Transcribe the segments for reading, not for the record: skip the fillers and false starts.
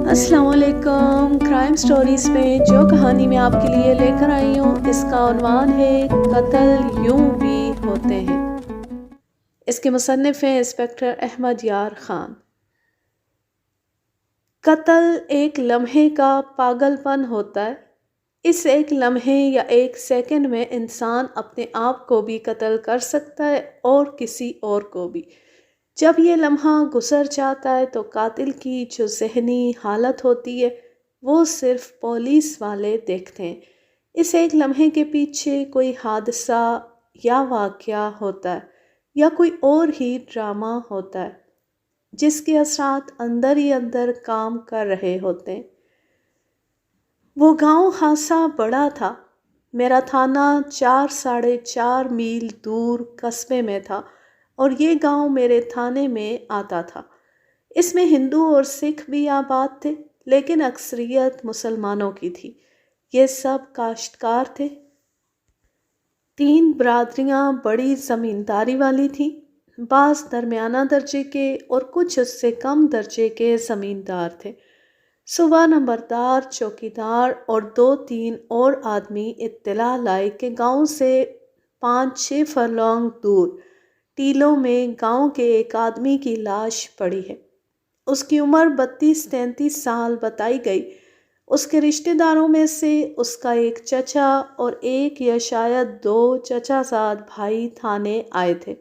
السلام علیکم۔ Crime stories میں جو کہانی میں آپ کے لیے لے کر آئی ہوں اس کا عنوان ہے قتل یوں بھی ہوتے ہیں۔ اس کے مصنف ہیں انسپکٹر احمد یار خان۔ قتل ایک لمحے کا پاگل پن ہوتا ہے۔ اس ایک لمحے یا ایک سیکنڈ میں انسان اپنے آپ کو بھی قتل کر سکتا ہے اور کسی اور کو بھی۔ جب یہ لمحہ گزر جاتا ہے تو قاتل کی جو ذہنی حالت ہوتی ہے وہ صرف پولیس والے دیکھتے ہیں۔ اس ایک لمحے کے پیچھے کوئی حادثہ یا واقعہ ہوتا ہے یا کوئی اور ہی ڈرامہ ہوتا ہے جس کے اثرات اندر ہی اندر کام کر رہے ہوتے ہیں۔ وہ گاؤں خاصا بڑا تھا۔ میرا تھانہ 4 میل دور قصبے میں تھا اور یہ گاؤں میرے تھانے میں آتا تھا۔ اس میں ہندو اور سکھ بھی آباد تھے لیکن اکثریت مسلمانوں کی تھی۔ یہ سب کاشتکار تھے۔ 3 برادریاں بڑی زمینداری والی تھیں۔ بعض درمیانہ درجے کے اور کچھ اس سے کم درجے کے زمیندار تھے۔ صبح نمبردار، چوکیدار اور 2-3 اور آدمی اطلاع لائے کہ گاؤں سے 5-6 فرلانگ دور ٹیلوں میں گاؤں کے ایک آدمی کی لاش پڑی ہے۔ اس کی عمر 32-33 سال بتائی گئی۔ اس کے رشتہ داروں میں سے اس کا ایک چچا اور ایک یا شاید 2 چچا زاد بھائی تھانے آئے تھے۔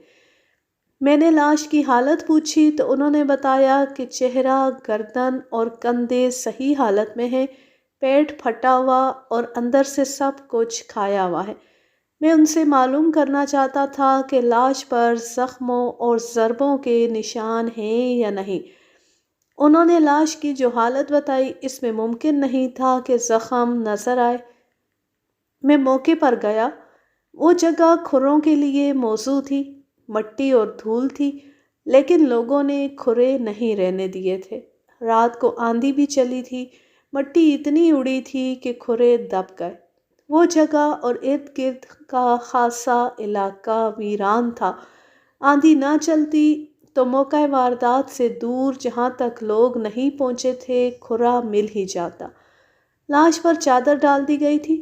میں نے لاش کی حالت پوچھی تو انہوں نے بتایا کہ چہرہ، گردن اور کندھے صحیح حالت میں ہیں، پیٹ پھٹا ہوا اور اندر سے سب کچھ کھایا ہوا ہے۔ میں ان سے معلوم کرنا چاہتا تھا کہ لاش پر زخموں اور ضربوں کے نشان ہیں یا نہیں۔ انہوں نے لاش کی جو حالت بتائی اس میں ممکن نہیں تھا کہ زخم نظر آئے۔ میں موقع پر گیا۔ وہ جگہ کھروں کے لیے موزوں تھی، مٹی اور دھول تھی، لیکن لوگوں نے کھرے نہیں رہنے دیے تھے۔ رات کو آندھی بھی چلی تھی، مٹی اتنی اڑی تھی کہ کھرے دب گئے۔ وہ جگہ اور ارد گرد کا خاصا علاقہ ویران تھا۔ آندھی نہ چلتی تو موقع واردات سے دور جہاں تک لوگ نہیں پہنچے تھے کھرا مل ہی جاتا۔ لاش پر چادر ڈال دی گئی تھی۔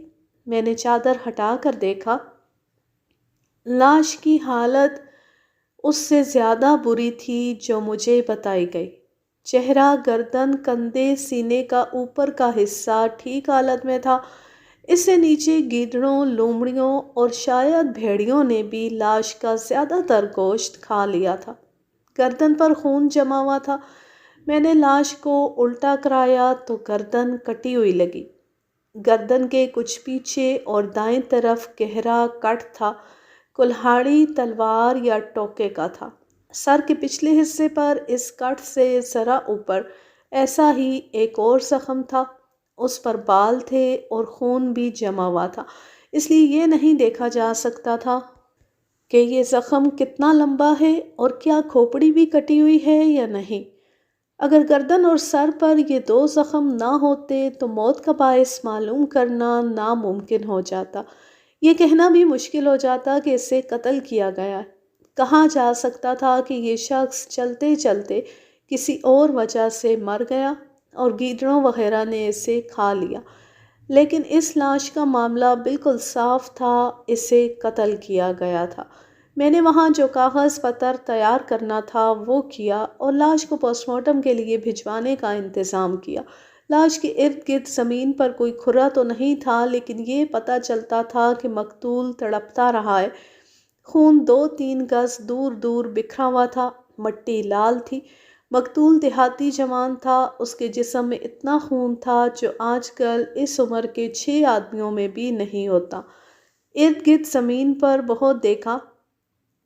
میں نے چادر ہٹا کر دیکھا۔ لاش کی حالت اس سے زیادہ بری تھی جو مجھے بتائی گئی۔ چہرہ، گردن، کندھے، سینے کا اوپر کا حصہ ٹھیک حالت میں تھا۔ اس سے نیچے گیدڑوں، لومڑیوں اور شاید بھیڑیوں نے بھی لاش کا زیادہ تر گوشت کھا لیا تھا۔ گردن پر خون جمع ہوا تھا۔ میں نے لاش کو الٹا کرایا تو گردن کٹی ہوئی لگی۔ گردن کے کچھ پیچھے اور دائیں طرف گہرا کٹ تھا، کلہاڑی، تلوار یا ٹوکے کا تھا۔ سر کے پچھلے حصے پر اس کٹ سے ذرا اوپر ایسا ہی ایک اور زخم تھا۔ اس پر بال تھے اور خون بھی جمع ہوا تھا، اس لیے یہ نہیں دیکھا جا سکتا تھا کہ یہ زخم کتنا لمبا ہے اور کیا کھوپڑی بھی کٹی ہوئی ہے یا نہیں۔ اگر گردن اور سر پر یہ 2 زخم نہ ہوتے تو موت کا باعث معلوم کرنا ناممکن ہو جاتا۔ یہ کہنا بھی مشکل ہو جاتا کہ اسے قتل کیا گیا ہے۔ کہا جا سکتا تھا کہ یہ شخص چلتے چلتے کسی اور وجہ سے مر گیا اور گیدڑوں وغیرہ نے اسے کھا لیا، لیکن اس لاش کا معاملہ بالکل صاف تھا، اسے قتل کیا گیا تھا۔ میں نے وہاں جو کاغذ پتر تیار کرنا تھا وہ کیا اور لاش کو پوسٹ مارٹم کے لیے بھجوانے کا انتظام کیا۔ لاش کے ارد گرد زمین پر کوئی کھرا تو نہیں تھا، لیکن یہ پتہ چلتا تھا کہ مقتول تڑپتا رہا ہے۔ خون 2-3 گز دور دور بکھرا ہوا تھا، مٹی لال تھی۔ مقتول دیہاتی جوان تھا، اس کے جسم میں اتنا خون تھا جو آج کل اس عمر کے 6 آدمیوں میں بھی نہیں ہوتا۔ ارد گرد زمین پر بہت دیکھا۔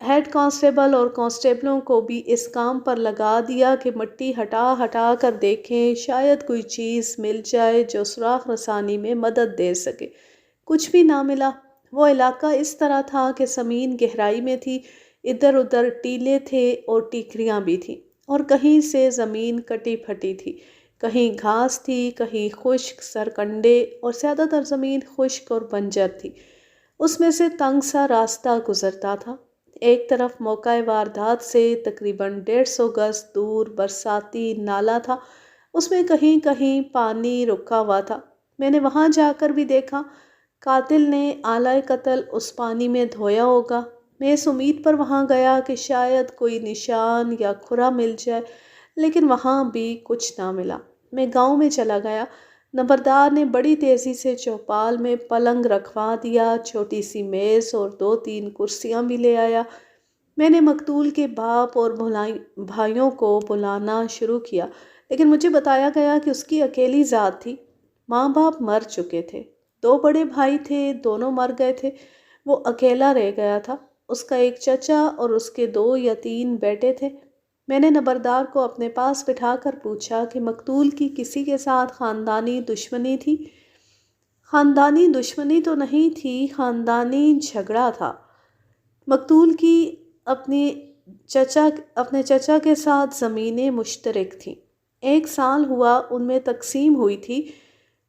ہیڈ کانسٹیبل اور کانسٹیبلوں کو بھی اس کام پر لگا دیا کہ مٹی ہٹا ہٹا کر دیکھیں، شاید کوئی چیز مل جائے جو سراغ رسانی میں مدد دے سکے۔ کچھ بھی نہ ملا۔ وہ علاقہ اس طرح تھا کہ زمین گہرائی میں تھی، ادھر ادھر ٹیلے تھے اور ٹیکریاں بھی تھیں، اور کہیں سے زمین کٹی پھٹی تھی، کہیں گھاس تھی، کہیں خشک سرکنڈے، اور زیادہ تر زمین خشک اور بنجر تھی۔ اس میں سے تنگ سا راستہ گزرتا تھا۔ ایک طرف موقع واردات سے تقریباً 150 گز دور برساتی نالا تھا، اس میں کہیں کہیں پانی رکا ہوا تھا۔ میں نے وہاں جا کر بھی دیکھا، قاتل نے آلۂ قتل اس پانی میں دھویا ہوگا۔ میں اس امید پر وہاں گیا کہ شاید کوئی نشان یا کھرا مل جائے، لیکن وہاں بھی کچھ نہ ملا۔ میں گاؤں میں چلا گیا۔ نمبردار نے بڑی تیزی سے چوپال میں پلنگ رکھوا دیا، چھوٹی سی میز اور 2-3 کرسیاں بھی لے آیا۔ میں نے مقتول کے باپ اور بھائیوں کو بلانا شروع کیا، لیکن مجھے بتایا گیا کہ اس کی اکیلی ذات تھی۔ ماں باپ مر چکے تھے، 2 بڑے بھائی تھے، دونوں مر گئے تھے، وہ اکیلا رہ گیا تھا۔ اس کا ایک چچا اور اس کے 2 یا 3 بیٹے تھے۔ میں نے نمبردار کو اپنے پاس بٹھا کر پوچھا کہ مقتول کی کسی کے ساتھ خاندانی دشمنی تھی؟ خاندانی دشمنی تو نہیں تھی، خاندانی جھگڑا تھا۔ مقتول کی اپنے چچا کے ساتھ زمینیں مشترک تھیں، 1 سال ہوا ان میں تقسیم ہوئی تھی۔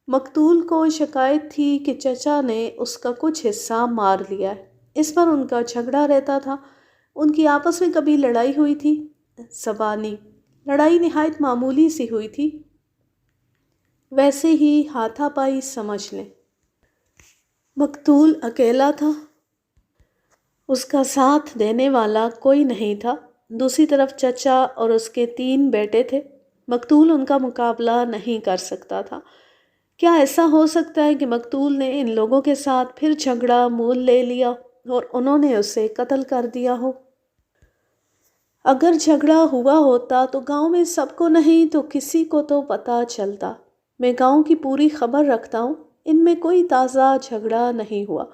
مقتول کو شکایت تھی کہ چچا نے اس کا کچھ حصہ مار لیا ہے، اس پر ان کا جھگڑا رہتا تھا۔ ان کی آپس میں کبھی لڑائی ہوئی تھی؟ زبانی لڑائی نہایت معمولی سی ہوئی تھی، ویسے ہی ہاتھا پائی سمجھ لیں۔ مقتول اکیلا تھا، اس کا ساتھ دینے والا کوئی نہیں تھا۔ دوسری طرف چچا اور اس کے 3 بیٹے تھے، مقتول ان کا مقابلہ نہیں کر سکتا تھا۔ کیا ایسا ہو سکتا ہے کہ مقتول نے ان لوگوں کے ساتھ پھر جھگڑا مول لے لیا اور انہوں نے اسے قتل کر دیا ہو؟ اگر جھگڑا ہوا ہوتا تو گاؤں میں سب کو نہیں تو کسی کو تو پتہ چلتا۔ میں گاؤں کی پوری خبر رکھتا ہوں، ان میں کوئی تازہ جھگڑا نہیں ہوا۔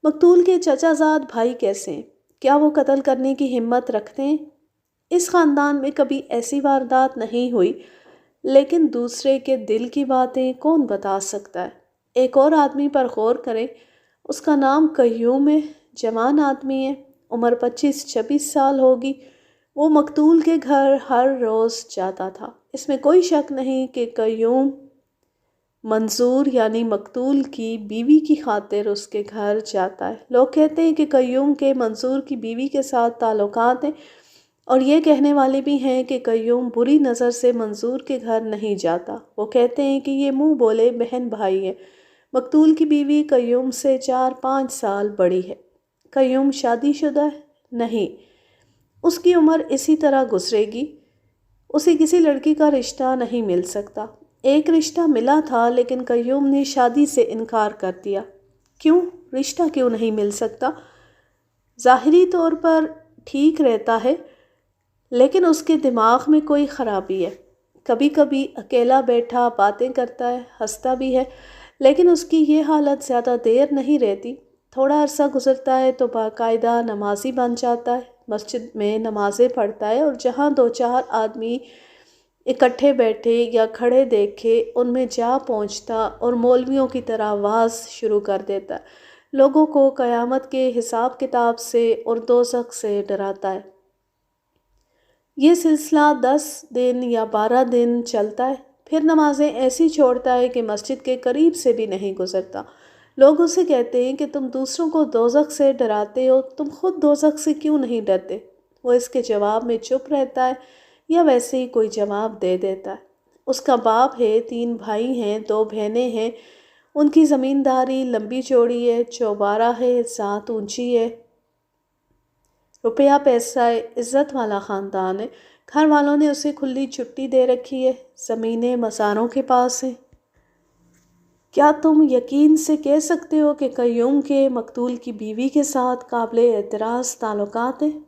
مقتول کے چچا زاد بھائی کیسے ہیں؟ کیا وہ قتل کرنے کی ہمت رکھتے ہیں؟ اس خاندان میں کبھی ایسی واردات نہیں ہوئی، لیکن دوسرے کے دل کی باتیں کون بتا سکتا ہے؟ ایک اور آدمی پر غور کریں، اس کا نام قیوم ہے، جوان آدمی ہے، عمر 25-26 سال ہوگی۔ وہ مقتول کے گھر ہر روز جاتا تھا۔ اس میں کوئی شک نہیں کہ قیوم منظور یعنی مقتول کی بیوی کی خاطر اس کے گھر جاتا ہے۔ لوگ کہتے ہیں کہ قیوم کے منظور کی بیوی کے ساتھ تعلقات ہیں، اور یہ کہنے والے بھی ہیں کہ قیوم بری نظر سے منظور کے گھر نہیں جاتا۔ وہ کہتے ہیں کہ یہ منہ بولے بہن بھائی ہیں۔ مقتول کی بیوی قیوم سے 4-5 سال بڑی ہے۔ قیوم شادی شدہ ہے؟ نہیں، اس کی عمر اسی طرح گزرے گی۔ اسے کسی لڑکی کا رشتہ نہیں مل سکتا۔ ایک رشتہ ملا تھا لیکن قیوم نے شادی سے انکار کر دیا۔ کیوں؟ رشتہ کیوں نہیں مل سکتا؟ ظاہری طور پر ٹھیک رہتا ہے، لیکن اس کے دماغ میں کوئی خرابی ہے۔ کبھی کبھی اکیلا بیٹھا باتیں کرتا ہے، ہنستا بھی ہے، لیکن اس کی یہ حالت زیادہ دیر نہیں رہتی۔ تھوڑا عرصہ گزرتا ہے تو باقاعدہ نمازی بن جاتا ہے، مسجد میں نمازیں پڑھتا ہے، اور جہاں 2-4 آدمی اکٹھے بیٹھے یا کھڑے دیکھے ان میں جا پہنچتا اور مولویوں کی طرح وعظ شروع کر دیتا ہے۔ لوگوں کو قیامت کے حساب کتاب سے اور دوزخ سے ڈراتا ہے۔ یہ سلسلہ 10 دن یا 12 دن چلتا ہے، پھر نمازیں ایسی چھوڑتا ہے کہ مسجد کے قریب سے بھی نہیں گزرتا۔ لوگ اسے کہتے ہیں کہ تم دوسروں کو دوزخ سے ڈراتے ہو، تم خود دوزخ سے کیوں نہیں ڈرتے؟ وہ اس کے جواب میں چپ رہتا ہے یا ویسے ہی کوئی جواب دے دیتا ہے۔ اس کا باپ ہے، 3 بھائی ہیں، 2 بہنیں ہیں، ان کی زمینداری لمبی چوڑی ہے، چوبارہ ہے، ذات اونچی ہے، روپیہ پیسہ ہے، عزت والا خاندان ہے۔ گھر والوں نے اسے کھلی چھٹی دے رکھی ہے، زمینیں مزاروں کے پاس ہیں۔ کیا تم یقین سے کہہ سکتے ہو کہ قیوم کے مقتول کی بیوی کے ساتھ قابل اعتراض تعلقات ہیں؟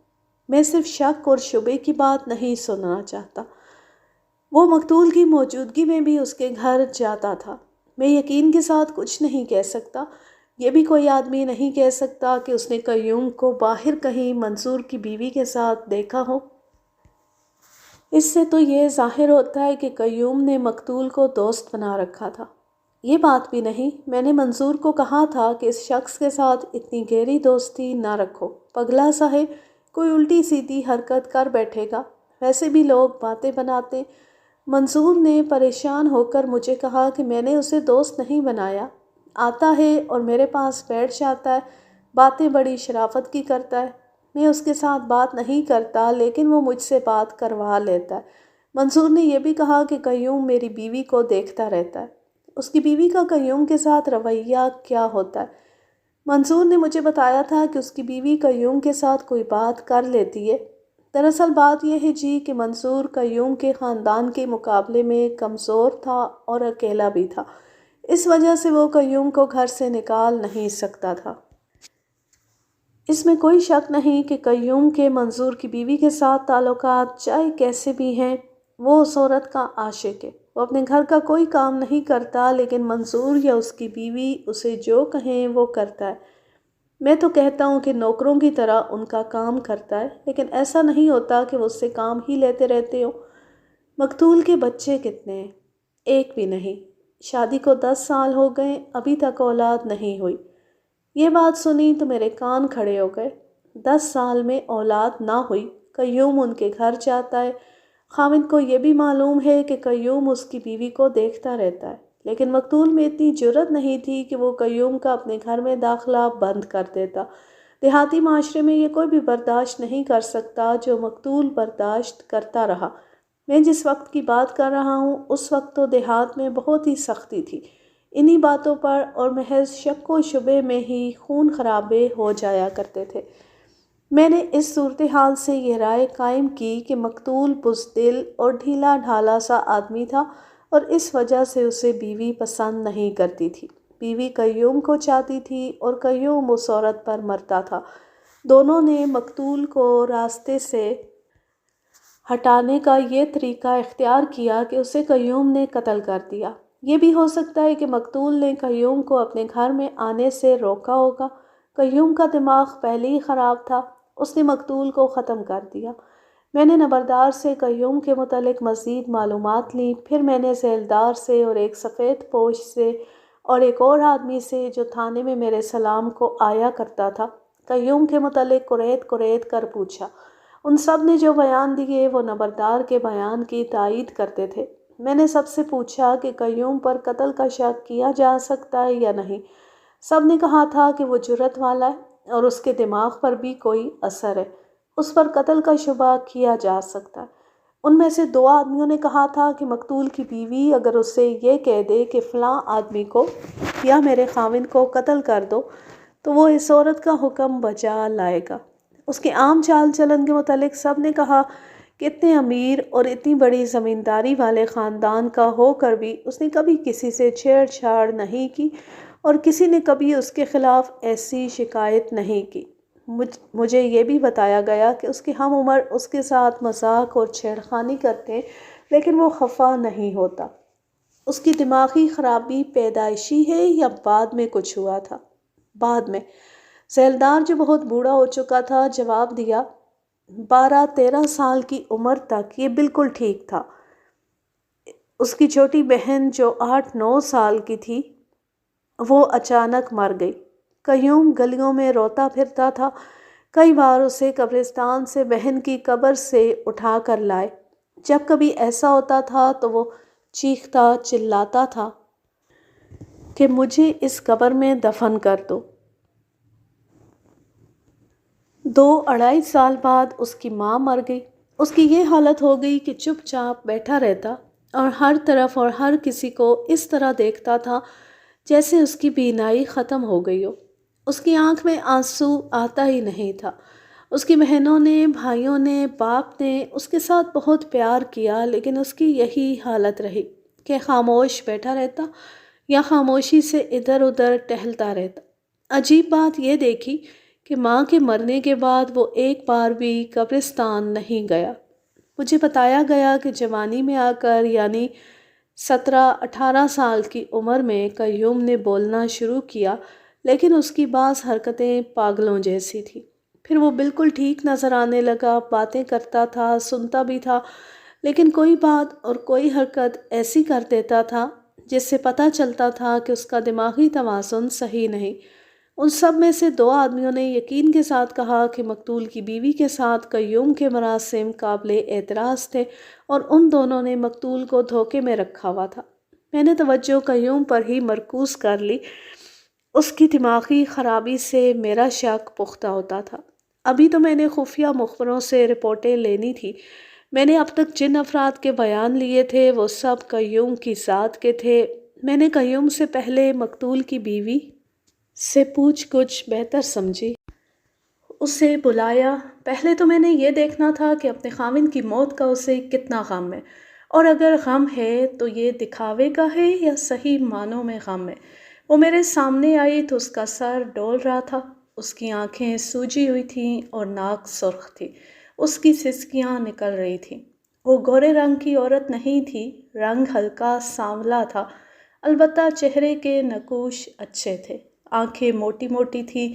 میں صرف شک اور شبے کی بات نہیں سننا چاہتا۔ وہ مقتول کی موجودگی میں بھی اس کے گھر جاتا تھا۔ میں یقین کے ساتھ کچھ نہیں کہہ سکتا۔ یہ بھی کوئی آدمی نہیں کہہ سکتا کہ اس نے قیوم کو باہر کہیں منظور کی بیوی کے ساتھ دیکھا ہو۔ اس سے تو یہ ظاہر ہوتا ہے کہ قیوم نے مقتول کو دوست بنا رکھا تھا۔ یہ بات بھی نہیں، میں نے منظور کو کہا تھا کہ اس شخص کے ساتھ اتنی گہری دوستی نہ رکھو، پگلا سا ہے، کوئی الٹی سیدھی حرکت کر بیٹھے گا، ویسے بھی لوگ باتیں بناتے۔ منظور نے پریشان ہو کر مجھے کہا کہ میں نے اسے دوست نہیں بنایا، آتا ہے اور میرے پاس بیٹھ جاتا ہے، باتیں بڑی شرافت کی کرتا ہے۔ میں اس کے ساتھ بات نہیں کرتا، لیکن وہ مجھ سے بات کروا لیتا ہے۔ منصور نے یہ بھی کہا کہ قیوم میری بیوی کو دیکھتا رہتا ہے۔ اس کی بیوی کا قیوم کے ساتھ رویہ کیا ہوتا ہے؟ منصور نے مجھے بتایا تھا کہ اس کی بیوی قیوم کے ساتھ کوئی بات کر لیتی ہے۔ دراصل بات یہ ہے جی کہ منصور قیوم کے خاندان کے مقابلے میں کمزور تھا اور اکیلا بھی تھا، اس وجہ سے وہ قیوم کو گھر سے نکال نہیں سکتا تھا۔ اس میں کوئی شک نہیں کہ قیوم کے منصور کی بیوی کے ساتھ تعلقات چاہے کیسے بھی ہیں، وہ اس عورت کا عاشق ہے۔ وہ اپنے گھر کا کوئی کام نہیں کرتا، لیکن منصور یا اس کی بیوی اسے جو کہیں وہ کرتا ہے۔ میں تو کہتا ہوں کہ نوکروں کی طرح ان کا کام کرتا ہے، لیکن ایسا نہیں ہوتا کہ وہ اس سے کام ہی لیتے رہتے ہوں۔ مقتول کے بچے کتنے ہیں؟ ایک بھی نہیں۔ شادی کو 10 سال ہو گئے، ابھی تک اولاد نہیں ہوئی۔ یہ بات سنی تو میرے کان کھڑے ہو گئے۔ 10 سال میں اولاد نہ ہوئی۔ قیوم ان کے گھر جاتا ہے۔ خاوند کو یہ بھی معلوم ہے کہ قیوم اس کی بیوی کو دیکھتا رہتا ہے، لیکن مقتول میں اتنی جرأت نہیں تھی کہ وہ قیوم کا اپنے گھر میں داخلہ بند کر دیتا۔ دیہاتی معاشرے میں یہ کوئی بھی برداشت نہیں کر سکتا جو مقتول برداشت کرتا رہا۔ میں جس وقت کی بات کر رہا ہوں اس وقت تو دیہات میں بہت ہی سختی تھی۔ انہی باتوں پر اور محض شک و شبے میں ہی خون خرابے ہو جایا کرتے تھے۔ میں نے اس صورتحال سے یہ رائے قائم کی کہ مقتول بزدل اور ڈھیلا ڈھالا سا آدمی تھا اور اس وجہ سے اسے بیوی پسند نہیں کرتی تھی۔ بیوی قیوم کو چاہتی تھی اور قیوم اس عورت پر مرتا تھا۔ دونوں نے مقتول کو راستے سے ہٹانے کا یہ طریقہ اختیار کیا کہ اسے قیوم نے قتل کر دیا۔ یہ بھی ہو سکتا ہے کہ مقتول نے قیوم کو اپنے گھر میں آنے سے روکا ہوگا۔ قیوم کا دماغ پہلے ہی خراب تھا، اس نے مقتول کو ختم کر دیا۔ میں نے نمبردار سے قیوم کے متعلق مزید معلومات لیں، پھر میں نے ذیلدار سے اور ایک سفید پوش سے اور ایک اور آدمی سے جو تھانے میں میرے سلام کو آیا کرتا تھا، قیوم کے متعلق قریت قریت کر پوچھا۔ ان سب نے جو بیان دیے وہ نمبردار کے بیان کی تائید کرتے تھے۔ میں نے سب سے پوچھا کہ قیوم پر قتل کا شک کیا جا سکتا ہے یا نہیں۔ سب نے کہا تھا کہ وہ جرأت والا ہے اور اس کے دماغ پر بھی کوئی اثر ہے، اس پر قتل کا شبہ کیا جا سکتا ہے۔ ان میں سے 2 آدمیوں نے کہا تھا کہ مقتول کی بیوی اگر اسے یہ کہہ دے کہ فلاں آدمی کو یا میرے خاوند کو قتل کر دو تو وہ اس عورت کا حکم بجا لائے گا۔ اس کے عام چال چلن کے متعلق سب نے کہا کہ اتنے امیر اور اتنی بڑی زمینداری والے خاندان کا ہو کر بھی اس نے کبھی کسی سے چھیڑ چھاڑ نہیں کی اور کسی نے کبھی اس کے خلاف ایسی شکایت نہیں کی۔ مجھے یہ بھی بتایا گیا کہ اس کے ہم عمر اس کے ساتھ مذاق اور چھیڑ خانی کرتے ہیں، لیکن وہ خفا نہیں ہوتا۔ اس کی دماغی خرابی پیدائشی ہے یا بعد میں کچھ ہوا تھا؟ بعد میں۔ ذیلدار جو بہت بوڑھا ہو چکا تھا جواب دیا، 12-13 سال کی عمر تک یہ بالکل ٹھیک تھا۔ اس کی چھوٹی بہن جو 8-9 سال کی تھی وہ اچانک مر گئی۔ قیوم گلیوں میں روتا پھرتا تھا۔ کئی بار اسے قبرستان سے بہن کی قبر سے اٹھا کر لائے۔ جب کبھی ایسا ہوتا تھا تو وہ چیختا چلاتا تھا کہ مجھے اس قبر میں دفن کر دو۔ 2-2.5 سال بعد اس کی ماں مر گئی۔ اس کی یہ حالت ہو گئی کہ چپ چاپ بیٹھا رہتا اور ہر طرف اور ہر کسی کو اس طرح دیکھتا تھا جیسے اس کی بینائی ختم ہو گئی ہو۔ اس کی آنکھ میں آنسو آتا ہی نہیں تھا۔ اس کی بہنوں نے، بھائیوں نے، باپ نے اس کے ساتھ بہت پیار کیا، لیکن اس کی یہی حالت رہی کہ خاموش بیٹھا رہتا یا خاموشی سے ادھر ادھر ٹہلتا رہتا۔ عجیب بات یہ دیکھی کہ ماں کے مرنے کے بعد وہ ایک بار بھی قبرستان نہیں گیا۔ مجھے بتایا گیا کہ جوانی میں آ کر یعنی 17-18 سال کی عمر میں قیوم نے بولنا شروع کیا، لیکن اس کی بعض حرکتیں پاگلوں جیسی تھی۔ پھر وہ بالکل ٹھیک نظر آنے لگا، باتیں کرتا تھا، سنتا بھی تھا، لیکن کوئی بات اور کوئی حرکت ایسی کر دیتا تھا جس سے پتہ چلتا تھا کہ اس کا دماغی توازن صحیح نہیں۔ ان سب میں سے 2 آدمیوں نے یقین کے ساتھ کہا کہ مقتول کی بیوی کے ساتھ قیوم کے مراسم قابل اعتراض تھے اور ان دونوں نے مقتول کو دھوکے میں رکھا ہوا تھا۔ میں نے توجہ قیوم پر ہی مرکوز کر لی۔ اس کی دماغی خرابی سے میرا شک پختہ ہوتا تھا۔ ابھی تو میں نے خفیہ مخبروں سے رپورٹیں لینی تھی۔ میں نے اب تک جن افراد کے بیان لیے تھے وہ سب قیوم کی ذات کے تھے۔ میں نے قیوم سے پہلے مقتول کی بیوی سے پوچھ گچھ بہتر سمجھی، اسے بلایا۔ پہلے تو میں نے یہ دیکھنا تھا کہ اپنے خاوند کی موت کا اسے کتنا غم ہے، اور اگر غم ہے تو یہ دکھاوے کا ہے یا صحیح معنوں میں غم ہے۔ وہ میرے سامنے آئی تو اس کا سر ڈول رہا تھا، اس کی آنکھیں سوجی ہوئی تھیں اور ناک سرخ تھی، اس کی سسکیاں نکل رہی تھیں۔ وہ گورے رنگ کی عورت نہیں تھی، رنگ ہلکا سانولا تھا، البتہ چہرے کے نقوش اچھے تھے۔ آنکھیں موٹی موٹی تھیں،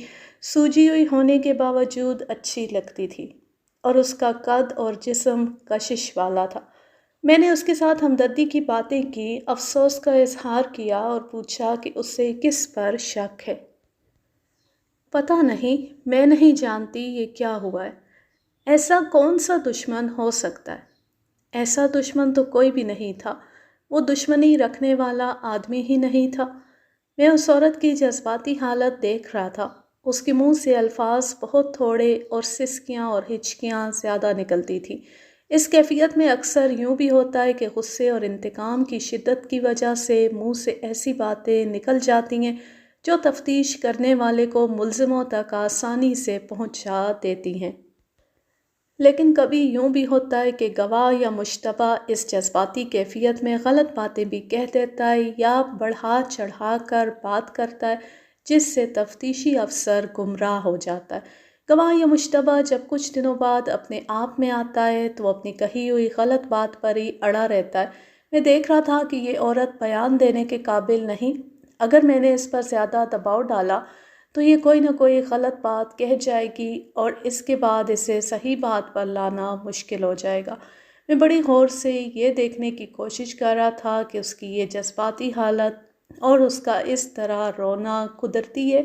سوجی ہوئی ہونے کے باوجود اچھی لگتی تھی، اور اس کا قد اور جسم کشش والا تھا۔ میں نے اس کے ساتھ ہمدردی کی باتیں کی، افسوس کا اظہار کیا اور پوچھا کہ اسے کس پر شک ہے۔ پتہ نہیں، میں نہیں جانتی یہ کیا ہوا ہے۔ ایسا کون سا دشمن ہو سکتا ہے؟ ایسا دشمن تو کوئی بھی نہیں تھا، وہ دشمنی رکھنے والا آدمی ہی نہیں تھا۔ میں اس عورت کی جذباتی حالت دیکھ رہا تھا، اس کے منہ سے الفاظ بہت تھوڑے اور سسکیاں اور ہچکیاں زیادہ نکلتی تھیں۔ اس کیفیت میں اکثر یوں بھی ہوتا ہے کہ غصے اور انتقام کی شدت کی وجہ سے منہ سے ایسی باتیں نکل جاتی ہیں جو تفتیش کرنے والے کو ملزموں تک آسانی سے پہنچا دیتی ہیں۔ لیکن کبھی یوں بھی ہوتا ہے کہ گواہ یا مشتبہ اس جذباتی کیفیت میں غلط باتیں بھی کہہ دیتا ہے یا بڑھا چڑھا کر بات کرتا ہے، جس سے تفتیشی افسر گمراہ ہو جاتا ہے۔ گواہ یا مشتبہ جب کچھ دنوں بعد اپنے آپ میں آتا ہے تو وہ اپنی کہی ہوئی غلط بات پر ہی اڑا رہتا ہے۔ میں دیکھ رہا تھا کہ یہ عورت بیان دینے کے قابل نہیں، اگر میں نے اس پر زیادہ دباؤ ڈالا تو یہ کوئی نہ کوئی غلط بات کہہ جائے گی اور اس کے بعد اسے صحیح بات پر لانا مشکل ہو جائے گا۔ میں بڑی غور سے یہ دیکھنے کی کوشش کر رہا تھا کہ اس کی یہ جذباتی حالت اور اس کا اس طرح رونا قدرتی ہے۔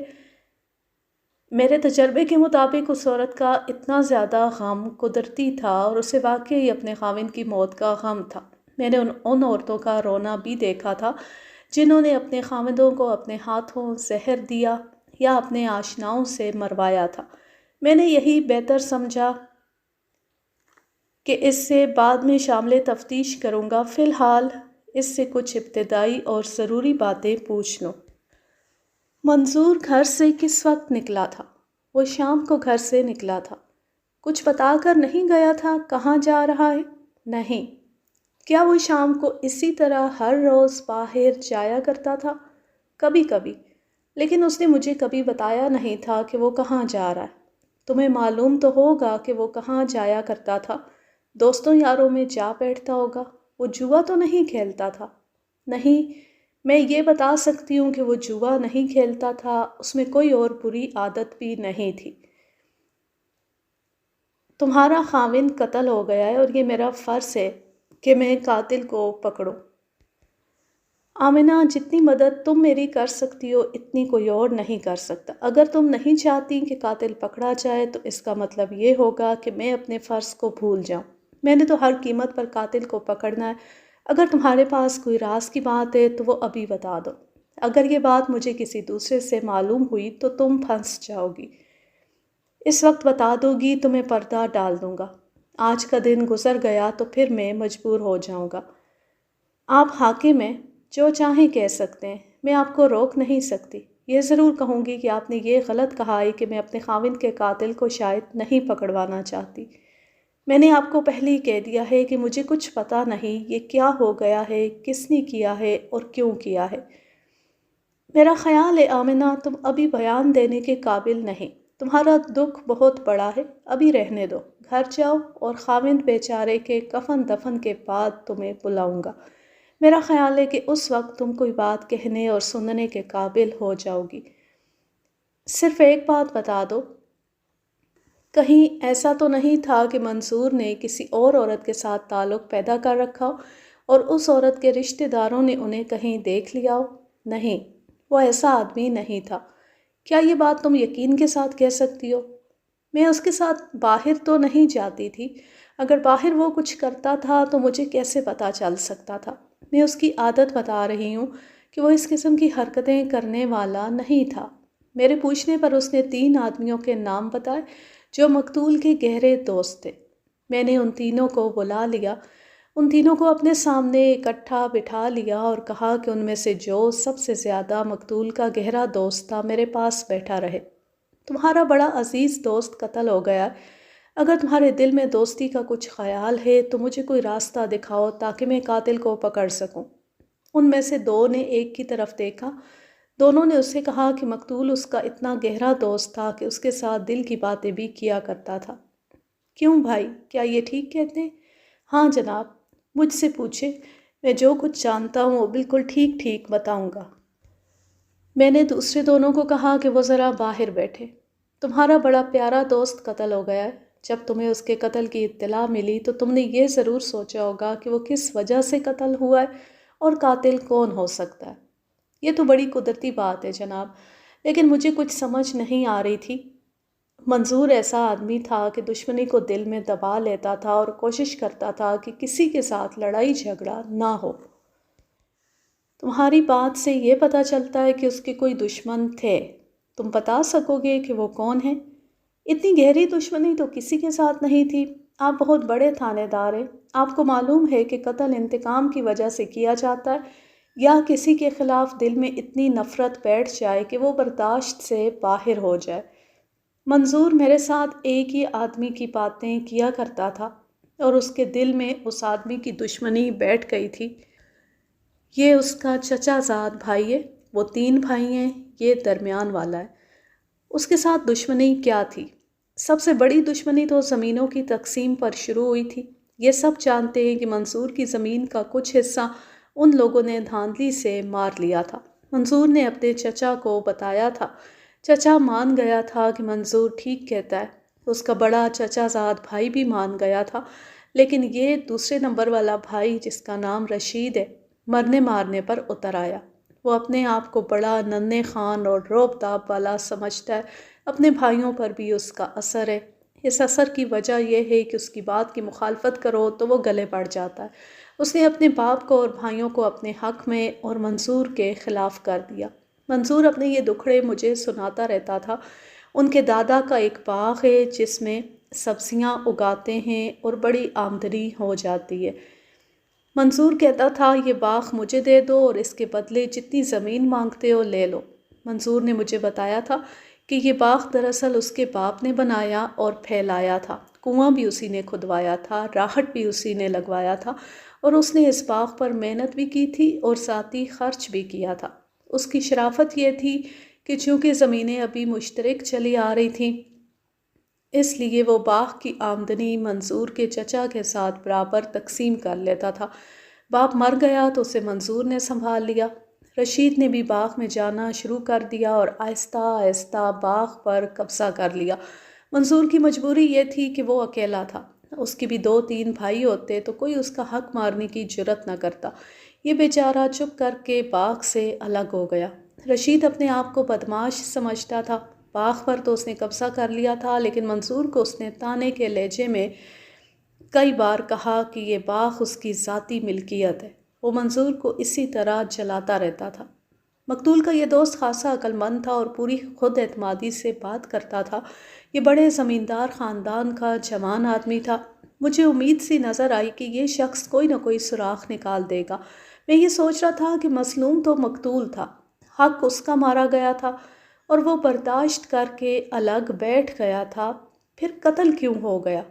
میرے تجربے کے مطابق اس عورت کا اتنا زیادہ غم قدرتی تھا اور اسے واقعی اپنے خاوند کی موت کا غم تھا۔ میں نے ان عورتوں کا رونا بھی دیکھا تھا جنہوں نے اپنے خاوندوں کو اپنے ہاتھوں زہر دیا یا اپنے آشناؤں سے مروایا تھا۔ میں نے یہی بہتر سمجھا کہ اس سے بعد میں شامل تفتیش کروں گا، فی الحال اس سے کچھ ابتدائی اور ضروری باتیں پوچھ لوں۔ منظور گھر سے کس وقت نکلا تھا؟ وہ شام کو گھر سے نکلا تھا۔ کچھ بتا کر نہیں گیا تھا کہاں جا رہا ہے؟ نہیں۔ کیا وہ شام کو اسی طرح ہر روز باہر جایا کرتا تھا؟ کبھی کبھی، لیکن اس نے مجھے کبھی بتایا نہیں تھا کہ وہ کہاں جا رہا ہے۔ تمہیں معلوم تو ہوگا کہ وہ کہاں جایا کرتا تھا، دوستوں یاروں میں جا بیٹھتا ہوگا۔ وہ جوا تو نہیں کھیلتا تھا؟ نہیں، میں یہ بتا سکتی ہوں کہ وہ جوا نہیں کھیلتا تھا، اس میں کوئی اور بری عادت بھی نہیں تھی۔ تمہارا خاوند قتل ہو گیا ہے اور یہ میرا فرض ہے کہ میں قاتل کو پکڑوں۔ آمنہ، جتنی مدد تم میری کر سکتی ہو اتنی کوئی اور نہیں کر سکتا۔ اگر تم نہیں چاہتی کہ قاتل پکڑا جائے تو اس کا مطلب یہ ہوگا کہ میں اپنے فرض کو بھول جاؤں۔ میں نے تو ہر قیمت پر قاتل کو پکڑنا ہے۔ اگر تمہارے پاس کوئی راز کی بات ہے تو وہ ابھی بتا دو۔ اگر یہ بات مجھے کسی دوسرے سے معلوم ہوئی تو تم پھنس جاؤ گی۔ اس وقت بتا دو گی تو میں پردہ ڈال دوں گا۔ آج کا دن گزر گیا تو پھر میں مجبور ہو جاؤں گا۔ آپ حاکم ہیں، جو چاہیں کہہ سکتے ہیں، میں آپ کو روک نہیں سکتی۔ یہ ضرور کہوں گی کہ آپ نے یہ غلط کہا ہے کہ میں اپنے خاوند کے قاتل کو شاید نہیں پکڑوانا چاہتی۔ میں نے آپ کو پہلے ہی کہہ دیا ہے کہ مجھے کچھ پتہ نہیں یہ کیا ہو گیا ہے، کس نے کیا ہے اور کیوں کیا ہے۔ میرا خیال ہے آمنہ، تم ابھی بیان دینے کے قابل نہیں۔ تمہارا دکھ بہت بڑا ہے، ابھی رہنے دو۔ گھر جاؤ اور خاوند بیچارے کے کفن دفن کے بعد تمہیں بلاؤں گا۔ میرا خیال ہے کہ اس وقت تم کوئی بات کہنے اور سننے کے قابل ہو جاؤ گی۔ صرف ایک بات بتا دو، کہیں ایسا تو نہیں تھا کہ منصور نے کسی اور عورت کے ساتھ تعلق پیدا کر رکھا ہو اور اس عورت کے رشتہ داروں نے انہیں کہیں دیکھ لیا ہو؟ نہیں، وہ ایسا آدمی نہیں تھا۔ کیا یہ بات تم یقین کے ساتھ کہہ سکتی ہو؟ میں اس کے ساتھ باہر تو نہیں جاتی تھی۔ اگر باہر وہ کچھ کرتا تھا تو مجھے کیسے پتہ چل سکتا تھا؟ میں اس کی عادت بتا رہی ہوں کہ وہ اس قسم کی حرکتیں کرنے والا نہیں تھا۔ میرے پوچھنے پر اس نے 3 آدمیوں کے نام بتائے جو مقتول کے گہرے دوست تھے۔ میں نے ان تینوں کو بلا لیا، ان تینوں کو اپنے سامنے اکٹھا بٹھا لیا اور کہا کہ ان میں سے جو سب سے زیادہ مقتول کا گہرا دوست تھا میرے پاس بیٹھا رہے۔ تمہارا بڑا عزیز دوست قتل ہو گیا۔ اگر تمہارے دل میں دوستی کا کچھ خیال ہے تو مجھے کوئی راستہ دکھاؤ تاکہ میں قاتل کو پکڑ سکوں۔ ان میں سے دو نے ایک کی طرف دیکھا۔ دونوں نے اسے کہا کہ مقتول اس کا اتنا گہرا دوست تھا کہ اس کے ساتھ دل کی باتیں بھی کیا کرتا تھا۔ کیوں بھائی، کیا یہ ٹھیک کہتے ہیں؟ ہاں جناب، مجھ سے پوچھے، میں جو کچھ جانتا ہوں وہ بالکل ٹھیک ٹھیک بتاؤں گا۔ میں نے دوسرے دونوں کو کہا کہ وہ ذرا باہر بیٹھے۔ تمہارا بڑا پیارا دوست قتل ہو گیا ہے۔ جب تمہیں اس کے قتل کی اطلاع ملی تو تم نے یہ ضرور سوچا ہوگا کہ وہ کس وجہ سے قتل ہوا ہے اور قاتل کون ہو سکتا ہے۔ یہ تو بڑی قدرتی بات ہے جناب، لیکن مجھے کچھ سمجھ نہیں آ رہی تھی۔ منظور ایسا آدمی تھا کہ دشمنی کو دل میں دبا لیتا تھا اور کوشش کرتا تھا کہ کسی کے ساتھ لڑائی جھگڑا نہ ہو۔ تمہاری بات سے یہ پتہ چلتا ہے کہ اس کے کوئی دشمن تھے۔ تم بتا سکو گے کہ وہ کون ہیں؟ اتنی گہری دشمنی تو کسی کے ساتھ نہیں تھی۔ آپ بہت بڑے تھانے دار ہیں، آپ کو معلوم ہے کہ قتل انتقام کی وجہ سے کیا جاتا ہے یا کسی کے خلاف دل میں اتنی نفرت بیٹھ جائے کہ وہ برداشت سے باہر ہو جائے۔ منظور میرے ساتھ ایک ہی آدمی کی باتیں کیا کرتا تھا اور اس کے دل میں اس آدمی کی دشمنی بیٹھ گئی تھی۔ یہ اس کا چچا زاد بھائی ہے، وہ 3 بھائی ہیں، یہ درمیان والا ہے۔ اس کے ساتھ دشمنی کیا تھی؟ سب سے بڑی دشمنی تو زمینوں کی تقسیم پر شروع ہوئی تھی۔ یہ سب جانتے ہیں کہ منظور کی زمین کا کچھ حصہ ان لوگوں نے دھاندلی سے مار لیا تھا۔ منظور نے اپنے چچا کو بتایا تھا۔ چچا مان گیا تھا کہ منظور ٹھیک کہتا ہے۔ اس کا بڑا چچا زاد بھائی بھی مان گیا تھا، لیکن یہ دوسرے نمبر والا بھائی جس کا نام رشید ہے، مرنے مارنے پر اتر آیا۔ وہ اپنے آپ کو بڑا ننھے خان اور روب داب والا سمجھتا ہے۔ اپنے بھائیوں پر بھی اس کا اثر ہے۔ اس اثر کی وجہ یہ ہے کہ اس کی بات کی مخالفت کرو تو وہ گلے پڑ جاتا ہے۔ اس نے اپنے باپ کو اور بھائیوں کو اپنے حق میں اور منظور کے خلاف کر دیا۔ منظور اپنے یہ دکھڑے مجھے سناتا رہتا تھا۔ ان کے دادا کا ایک باغ ہے جس میں سبزیاں اگاتے ہیں اور بڑی آمدنی ہو جاتی ہے۔ منظور کہتا تھا یہ باغ مجھے دے دو اور اس کے بدلے جتنی زمین مانگتے ہو لے لو۔ منظور نے مجھے بتایا تھا کہ یہ باغ دراصل اس کے باپ نے بنایا اور پھیلایا تھا۔ کنواں بھی اسی نے کھدوایا تھا، راہٹ بھی اسی نے لگوایا تھا اور اس نے اس باغ پر محنت بھی کی تھی اور ساتھ ہی خرچ بھی کیا تھا۔ اس کی شرافت یہ تھی کہ چونکہ زمینیں ابھی مشترک چلی آ رہی تھیں، اس لیے وہ باغ کی آمدنی منظور کے چچا کے ساتھ برابر تقسیم کر لیتا تھا۔ باپ مر گیا تو اسے منظور نے سنبھال لیا۔ رشید نے بھی باغ میں جانا شروع کر دیا اور آہستہ آہستہ باغ پر قبضہ کر لیا۔ منظور کی مجبوری یہ تھی کہ وہ اکیلا تھا۔ اس کی بھی 2-3 بھائی ہوتے تو کوئی اس کا حق مارنے کی جرت نہ کرتا۔ یہ بیچارہ چپ کر کے باغ سے الگ ہو گیا۔ رشید اپنے آپ کو بدمعاش سمجھتا تھا۔ باغ پر تو اس نے قبضہ کر لیا تھا، لیکن منظور کو اس نے تانے کے لہجے میں کئی بار کہا کہ یہ باغ اس کی ذاتی ملکیت ہے۔ وہ منظور کو اسی طرح جلاتا رہتا تھا۔ مقتول کا یہ دوست خاصا عقل مند تھا اور پوری خود اعتمادی سے بات کرتا تھا۔ یہ بڑے زمیندار خاندان کا جوان آدمی تھا۔ مجھے امید سی نظر آئی کہ یہ شخص کوئی نہ کوئی سراغ نکال دے گا۔ میں یہ سوچ رہا تھا کہ مظلوم تو مقتول تھا، حق اس کا مارا گیا تھا اور وہ برداشت کر کے الگ بیٹھ گیا تھا، پھر قتل کیوں ہو گیا؟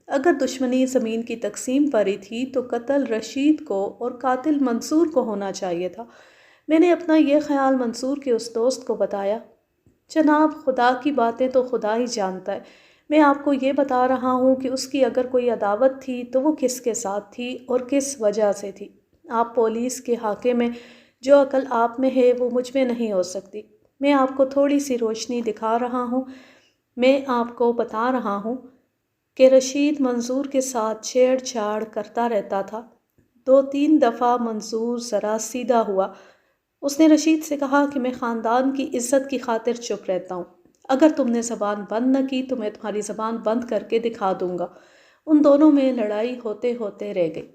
اگر دشمنی زمین کی تقسیم پر ہی تھی تو قتل رشید کو اور قاتل منصور کو ہونا چاہیے تھا۔ میں نے اپنا یہ خیال منصور کے اس دوست کو بتایا۔ جناب، خدا کی باتیں تو خدا ہی جانتا ہے۔ میں آپ کو یہ بتا رہا ہوں کہ اس کی اگر کوئی عداوت تھی تو وہ کس کے ساتھ تھی اور کس وجہ سے تھی۔ آپ پولیس کے حاکم میں جو عقل آپ میں ہے وہ مجھ میں نہیں ہو سکتی۔ میں آپ کو تھوڑی سی روشنی دکھا رہا ہوں۔ میں آپ کو بتا رہا ہوں کہ رشید منظور کے ساتھ چھیڑ چھاڑ کرتا رہتا تھا۔ 2-3 دفعہ منظور ذرا سیدھا ہوا۔ اس نے رشید سے کہا کہ میں خاندان کی عزت کی خاطر چپ رہتا ہوں۔ اگر تم نے زبان بند نہ کی تو میں تمہاری زبان بند کر کے دکھا دوں گا۔ ان دونوں میں لڑائی ہوتے ہوتے رہ گئی۔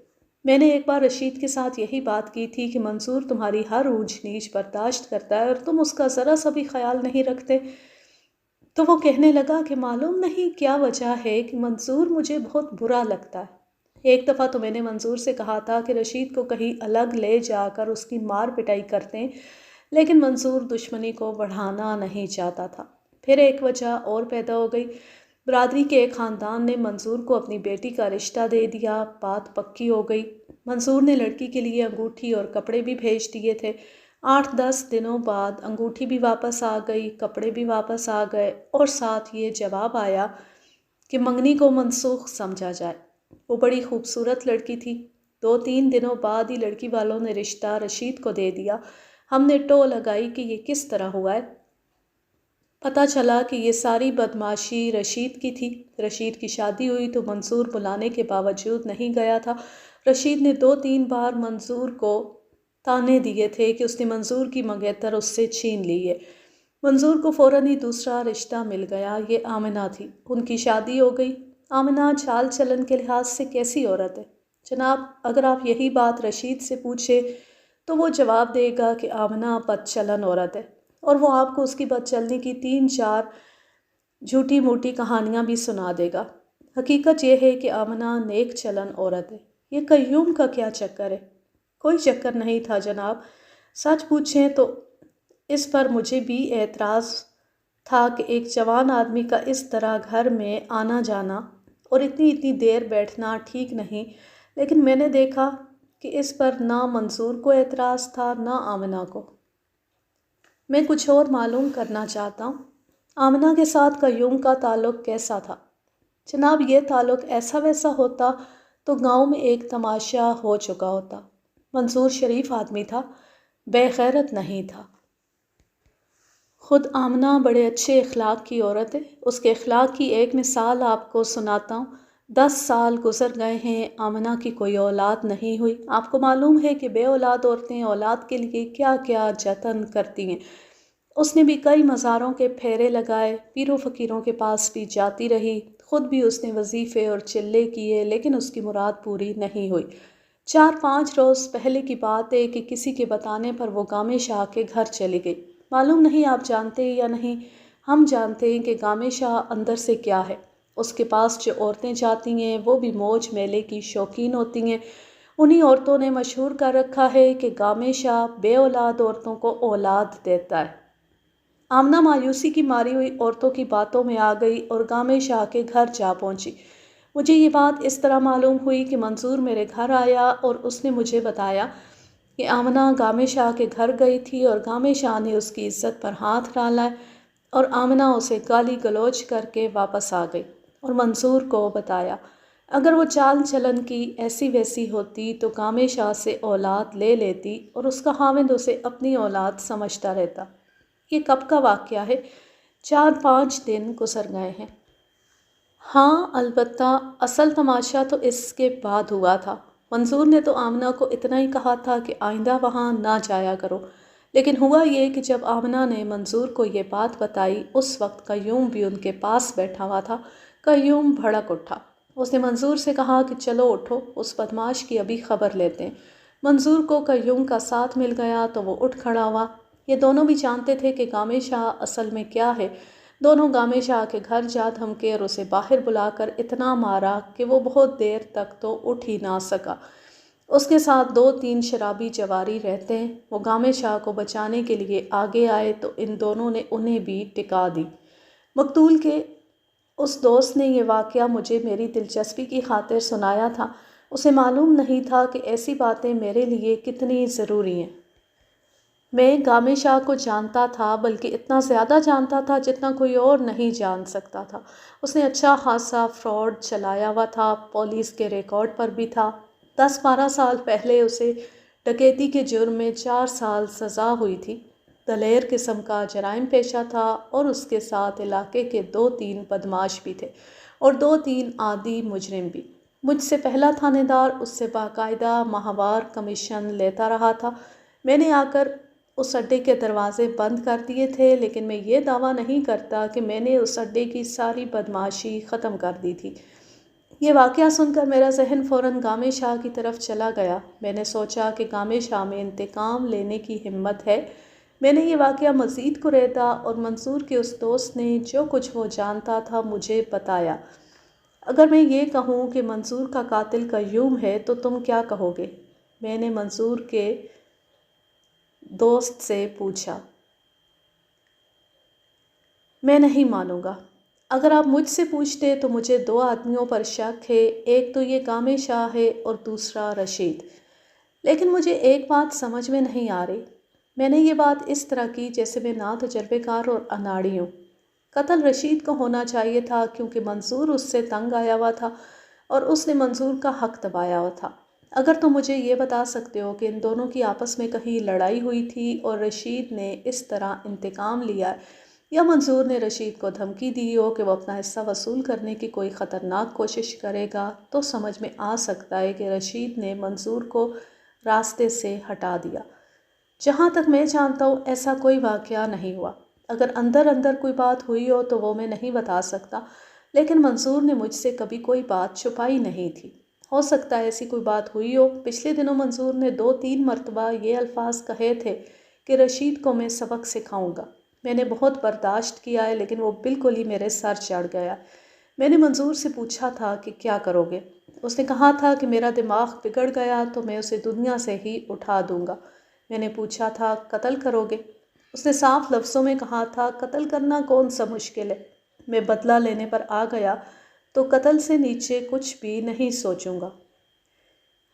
میں نے ایک بار رشید کے ساتھ یہی بات کی تھی کہ منصور تمہاری ہر اونچ نیچ برداشت کرتا ہے اور تم اس کا ذرا سا بھی خیال نہیں رکھتے۔ تو وہ کہنے لگا کہ معلوم نہیں کیا وجہ ہے کہ منصور مجھے بہت برا لگتا ہے۔ ایک دفعہ تو میں نے منصور سے کہا تھا کہ رشید کو کہیں الگ لے جا کر اس کی مار پٹائی کرتے ہیں، لیکن منصور دشمنی کو بڑھانا نہیں چاہتا تھا۔ پھر ایک وجہ اور پیدا ہو گئی۔ برادری کے ایک خاندان نے منصور کو اپنی بیٹی کا رشتہ دے دیا، بات پکی ہو گئی۔ منصور نے لڑکی کے لیے انگوٹھی اور کپڑے بھی بھیج دیے تھے۔ 8-10 دنوں بعد انگوٹھی بھی واپس آ گئی، کپڑے بھی واپس آ گئے اور ساتھ یہ جواب آیا کہ منگنی کو منسوخ سمجھا جائے۔ وہ بڑی خوبصورت لڑکی تھی۔ 2-3 دنوں بعد ہی لڑکی والوں نے رشتہ رشید کو دے دیا۔ ہم نے ٹو لگائی کہ یہ کس طرح ہوا ہے۔ پتہ چلا کہ یہ ساری بدماشی رشید کی تھی۔ رشید کی شادی ہوئی تو منصور بلانے کے باوجود نہیں گیا تھا۔ رشید نے 2-3 بار منصور کو تانے دیے تھے کہ اس نے منصور کی منگیتر اس سے چھین لی ہے۔ منصور کو فوراً ہی دوسرا رشتہ مل گیا، یہ آمنہ تھی۔ ان کی شادی ہو گئی۔ آمنہ چال چلن کے لحاظ سے کیسی عورت ہے؟ جناب، اگر آپ یہی بات رشید سے پوچھے تو وہ جواب دے گا کہ آمنہ بد چلن عورت ہے، اور وہ آپ کو اس کی بد چلنی کی 3-4 جھوٹی موٹی کہانیاں بھی سنا دے گا۔ حقیقت یہ ہے کہ آمنہ نیک چلن عورت ہے۔ یہ قیوم کا کیا چکر ہے؟ کوئی چکر نہیں تھا جناب۔ سچ پوچھیں تو اس پر مجھے بھی اعتراض تھا کہ ایک جوان آدمی کا اس طرح گھر میں آنا جانا اور اتنی دیر بیٹھنا ٹھیک نہیں، لیکن میں نے دیکھا کہ اس پر نہ منصور کو اعتراض تھا نہ آمنہ کو۔ میں کچھ اور معلوم کرنا چاہتا ہوں، آمنہ کے ساتھ قیوم کا تعلق کیسا تھا؟ جناب، یہ تعلق ایسا ویسا ہوتا تو گاؤں میں ایک تماشا ہو چکا ہوتا۔ منصور شریف آدمی تھا، بے غیرت نہیں تھا۔ خود آمنہ بڑے اچھے اخلاق کی عورت ہے۔ اس کے اخلاق کی ایک مثال آپ کو سناتا ہوں۔ 10 سال گزر گئے ہیں، آمنہ کی کوئی اولاد نہیں ہوئی۔ آپ کو معلوم ہے کہ بے اولاد عورتیں اولاد کے لیے کیا کیا جتن کرتی ہیں۔ اس نے بھی کئی مزاروں کے پھیرے لگائے، پیر و فقیروں کے پاس بھی جاتی رہی، خود بھی اس نے وظیفے اور چلے کیے، لیکن اس کی مراد پوری نہیں ہوئی۔ 4-5 روز پہلے کی بات ہے کہ کسی کے بتانے پر وہ گامے شاہ کے گھر چلی گئی۔ معلوم نہیں آپ جانتے یا نہیں، ہم جانتے ہیں کہ گامے شاہ اندر سے کیا ہے۔ اس کے پاس جو عورتیں جاتی ہیں وہ بھی موج میلے کی شوقین ہوتی ہیں۔ انہی عورتوں نے مشہور کر رکھا ہے کہ گامے شاہ بے اولاد عورتوں کو اولاد دیتا ہے۔ آمنہ مایوسی کی ماری ہوئی عورتوں کی باتوں میں آ گئی اور گامے شاہ کے گھر جا پہنچی۔ مجھے یہ بات اس طرح معلوم ہوئی کہ منصور میرے گھر آیا اور اس نے مجھے بتایا کہ آمنہ گامے شاہ کے گھر گئی تھی اور گامے شاہ نے اس کی عزت پر ہاتھ ڈالا اور آمنہ اسے گالی گلوچ کر کے واپس آ گئی اور منصور کو بتایا۔ اگر وہ چال چلن کی ایسی ویسی ہوتی تو گامے شاہ سے اولاد لے لیتی اور اس کا خاوند اسے اپنی اولاد سمجھتا رہتا۔ یہ کب کا واقعہ ہے؟ 4-5 دن گزر گئے ہیں۔ ہاں، البتہ اصل تماشا تو اس کے بعد ہوا تھا۔ منصور نے تو آمنہ کو اتنا ہی کہا تھا کہ آئندہ وہاں نہ جایا کرو، لیکن ہوا یہ کہ جب آمنہ نے منصور کو یہ بات بتائی، اس وقت قیوم بھی ان کے پاس بیٹھا ہوا تھا۔ قیوم بھڑک اٹھا۔ اس نے منصور سے کہا کہ چلو اٹھو، اس بدماش کی ابھی خبر لیتے ہیں۔ منصور کو قیوم کا ساتھ مل گیا تو وہ اٹھ کھڑا ہوا۔ یہ دونوں بھی جانتے تھے کہ گامے شاہ اصل میں کیا ہے۔ دونوں گامے شاہ کے گھر جا دھمکے اور اسے باہر بلا کر اتنا مارا کہ وہ بہت دیر تک تو اٹھ ہی نہ سکا۔ اس کے ساتھ 2-3 شرابی جواری رہتے ہیں۔ وہ گامے شاہ کو بچانے کے لیے آگے آئے تو ان دونوں نے انہیں بھی ٹکا دی۔ مقتول کے اس دوست نے یہ واقعہ مجھے میری دلچسپی کی خاطر سنایا تھا۔ اسے معلوم نہیں تھا کہ ایسی باتیں میرے لیے کتنی ضروری ہیں۔ میں گامے شاہ کو جانتا تھا، بلکہ اتنا زیادہ جانتا تھا جتنا کوئی اور نہیں جان سکتا تھا۔ اس نے اچھا خاصا فراڈ چلایا ہوا تھا، پولیس کے ریکارڈ پر بھی تھا۔ 10-12 سال پہلے اسے ڈکیتی کے جرم میں 4 سال سزا ہوئی تھی۔ دلیر قسم کا جرائم پیشہ تھا اور اس کے ساتھ علاقے کے 2-3 بدماش بھی تھے اور 2-3 عادی مجرم بھی۔ مجھ سے پہلا تھانے دار اس سے باقاعدہ ماہوار کمیشن لیتا رہا تھا۔ میں نے آ کر اس اڈے کے دروازے بند کر دیے تھے، لیکن میں یہ دعویٰ نہیں کرتا کہ میں نے اس اڈے کی ساری بدماشی ختم کر دی تھی۔ یہ واقعہ سن کر میرا ذہن فوراً گامے شاہ کی طرف چلا گیا۔ میں نے سوچا کہ گامے شاہ میں انتقام لینے کی ہمت ہے۔ میں نے یہ واقعہ مزید کریدا اور منصور کے اس دوست نے جو کچھ وہ جانتا تھا مجھے بتایا۔ اگر میں یہ کہوں کہ منصور کا قاتل قیوم ہے تو تم کیا کہو گے؟ میں نے منصور کے دوست سے پوچھا۔ میں نہیں مانوں گا۔ اگر آپ مجھ سے پوچھتے تو مجھے 2 آدمیوں پر شک ہے، ایک تو یہ کامل شاہ ہے اور دوسرا رشید۔ لیکن مجھے ایک بات سمجھ میں نہیں آ رہی۔ میں نے یہ بات اس طرح کی جیسے میں نا تجربے کار اور اناڑی ہوں۔ قتل رشید کو ہونا چاہیے تھا کیونکہ منصور اس سے تنگ آیا ہوا تھا اور اس نے منصور کا حق دبایا ہوا تھا۔ اگر تم مجھے یہ بتا سکتے ہو کہ ان دونوں کی آپس میں کہیں لڑائی ہوئی تھی اور رشید نے اس طرح انتقام لیا یا منصور نے رشید کو دھمکی دی ہو کہ وہ اپنا حصہ وصول کرنے کی کوئی خطرناک کوشش کرے گا تو سمجھ میں آ سکتا ہے کہ رشید نے منصور کو راستے سے ہٹا دیا۔ جہاں تک میں جانتا ہوں ایسا کوئی واقعہ نہیں ہوا۔ اگر اندر اندر کوئی بات ہوئی ہو تو وہ میں نہیں بتا سکتا، لیکن منصور نے مجھ سے کبھی کوئی بات چھپائی نہیں تھی۔ ہو سکتا ہے ایسی کوئی بات ہوئی ہو۔ پچھلے دنوں منصور نے 2-3 مرتبہ یہ الفاظ کہے تھے کہ رشید کو میں سبق سکھاؤں گا۔ میں نے بہت برداشت کیا ہے لیکن وہ بالکل ہی میرے سر چڑھ گیا۔ میں نے منصور سے پوچھا تھا کہ کیا کرو گے؟ اس نے کہا تھا کہ میرا دماغ بگڑ گیا تو میں اسے دنیا سے ہی اٹھا دوں گا۔ میں نے پوچھا تھا قتل کرو گے؟ اس نے صاف لفظوں میں کہا تھا قتل کرنا کون سا مشکل ہے؟ میں بدلہ لینے پر آ گیا تو قتل سے نیچے کچھ بھی نہیں سوچوں گا۔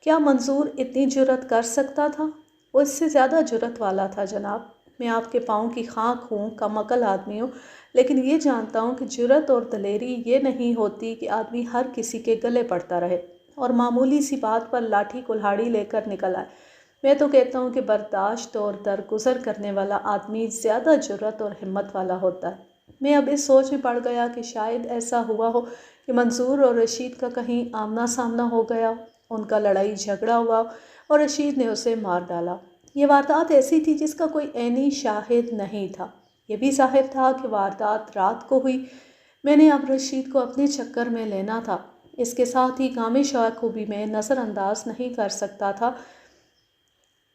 کیا منصور اتنی جرأت کر سکتا تھا؟ وہ اس سے زیادہ جرأت والا تھا جناب۔ میں آپ کے پاؤں کی خاک ہوں، کم عقل آدمی ہوں، لیکن یہ جانتا ہوں کہ جرأت اور دلیری یہ نہیں ہوتی کہ آدمی ہر کسی کے گلے پڑتا رہے اور معمولی سی بات پر لاٹھی کلہاڑی لے کر نکل آئے۔ میں تو کہتا ہوں کہ برداشت اور درگزر کرنے والا آدمی زیادہ جرأت اور ہمت والا ہوتا ہے۔ میں اب اس سوچ میں پڑ گیا کہ شاید ایسا ہوا ہو کہ منصور اور رشید کا کہیں آمنا سامنا ہو گیا، ان کا لڑائی جھگڑا ہوا اور رشید نے اسے مار ڈالا۔ یہ واردات ایسی تھی جس کا کوئی عینی شاہد نہیں تھا۔ یہ بھی ظاہر تھا کہ واردات رات کو ہوئی۔ میں نے اب رشید کو اپنے چکر میں لینا تھا۔ اس کے ساتھ ہی کامل شاہ کو بھی میں نظر انداز نہیں کر سکتا تھا۔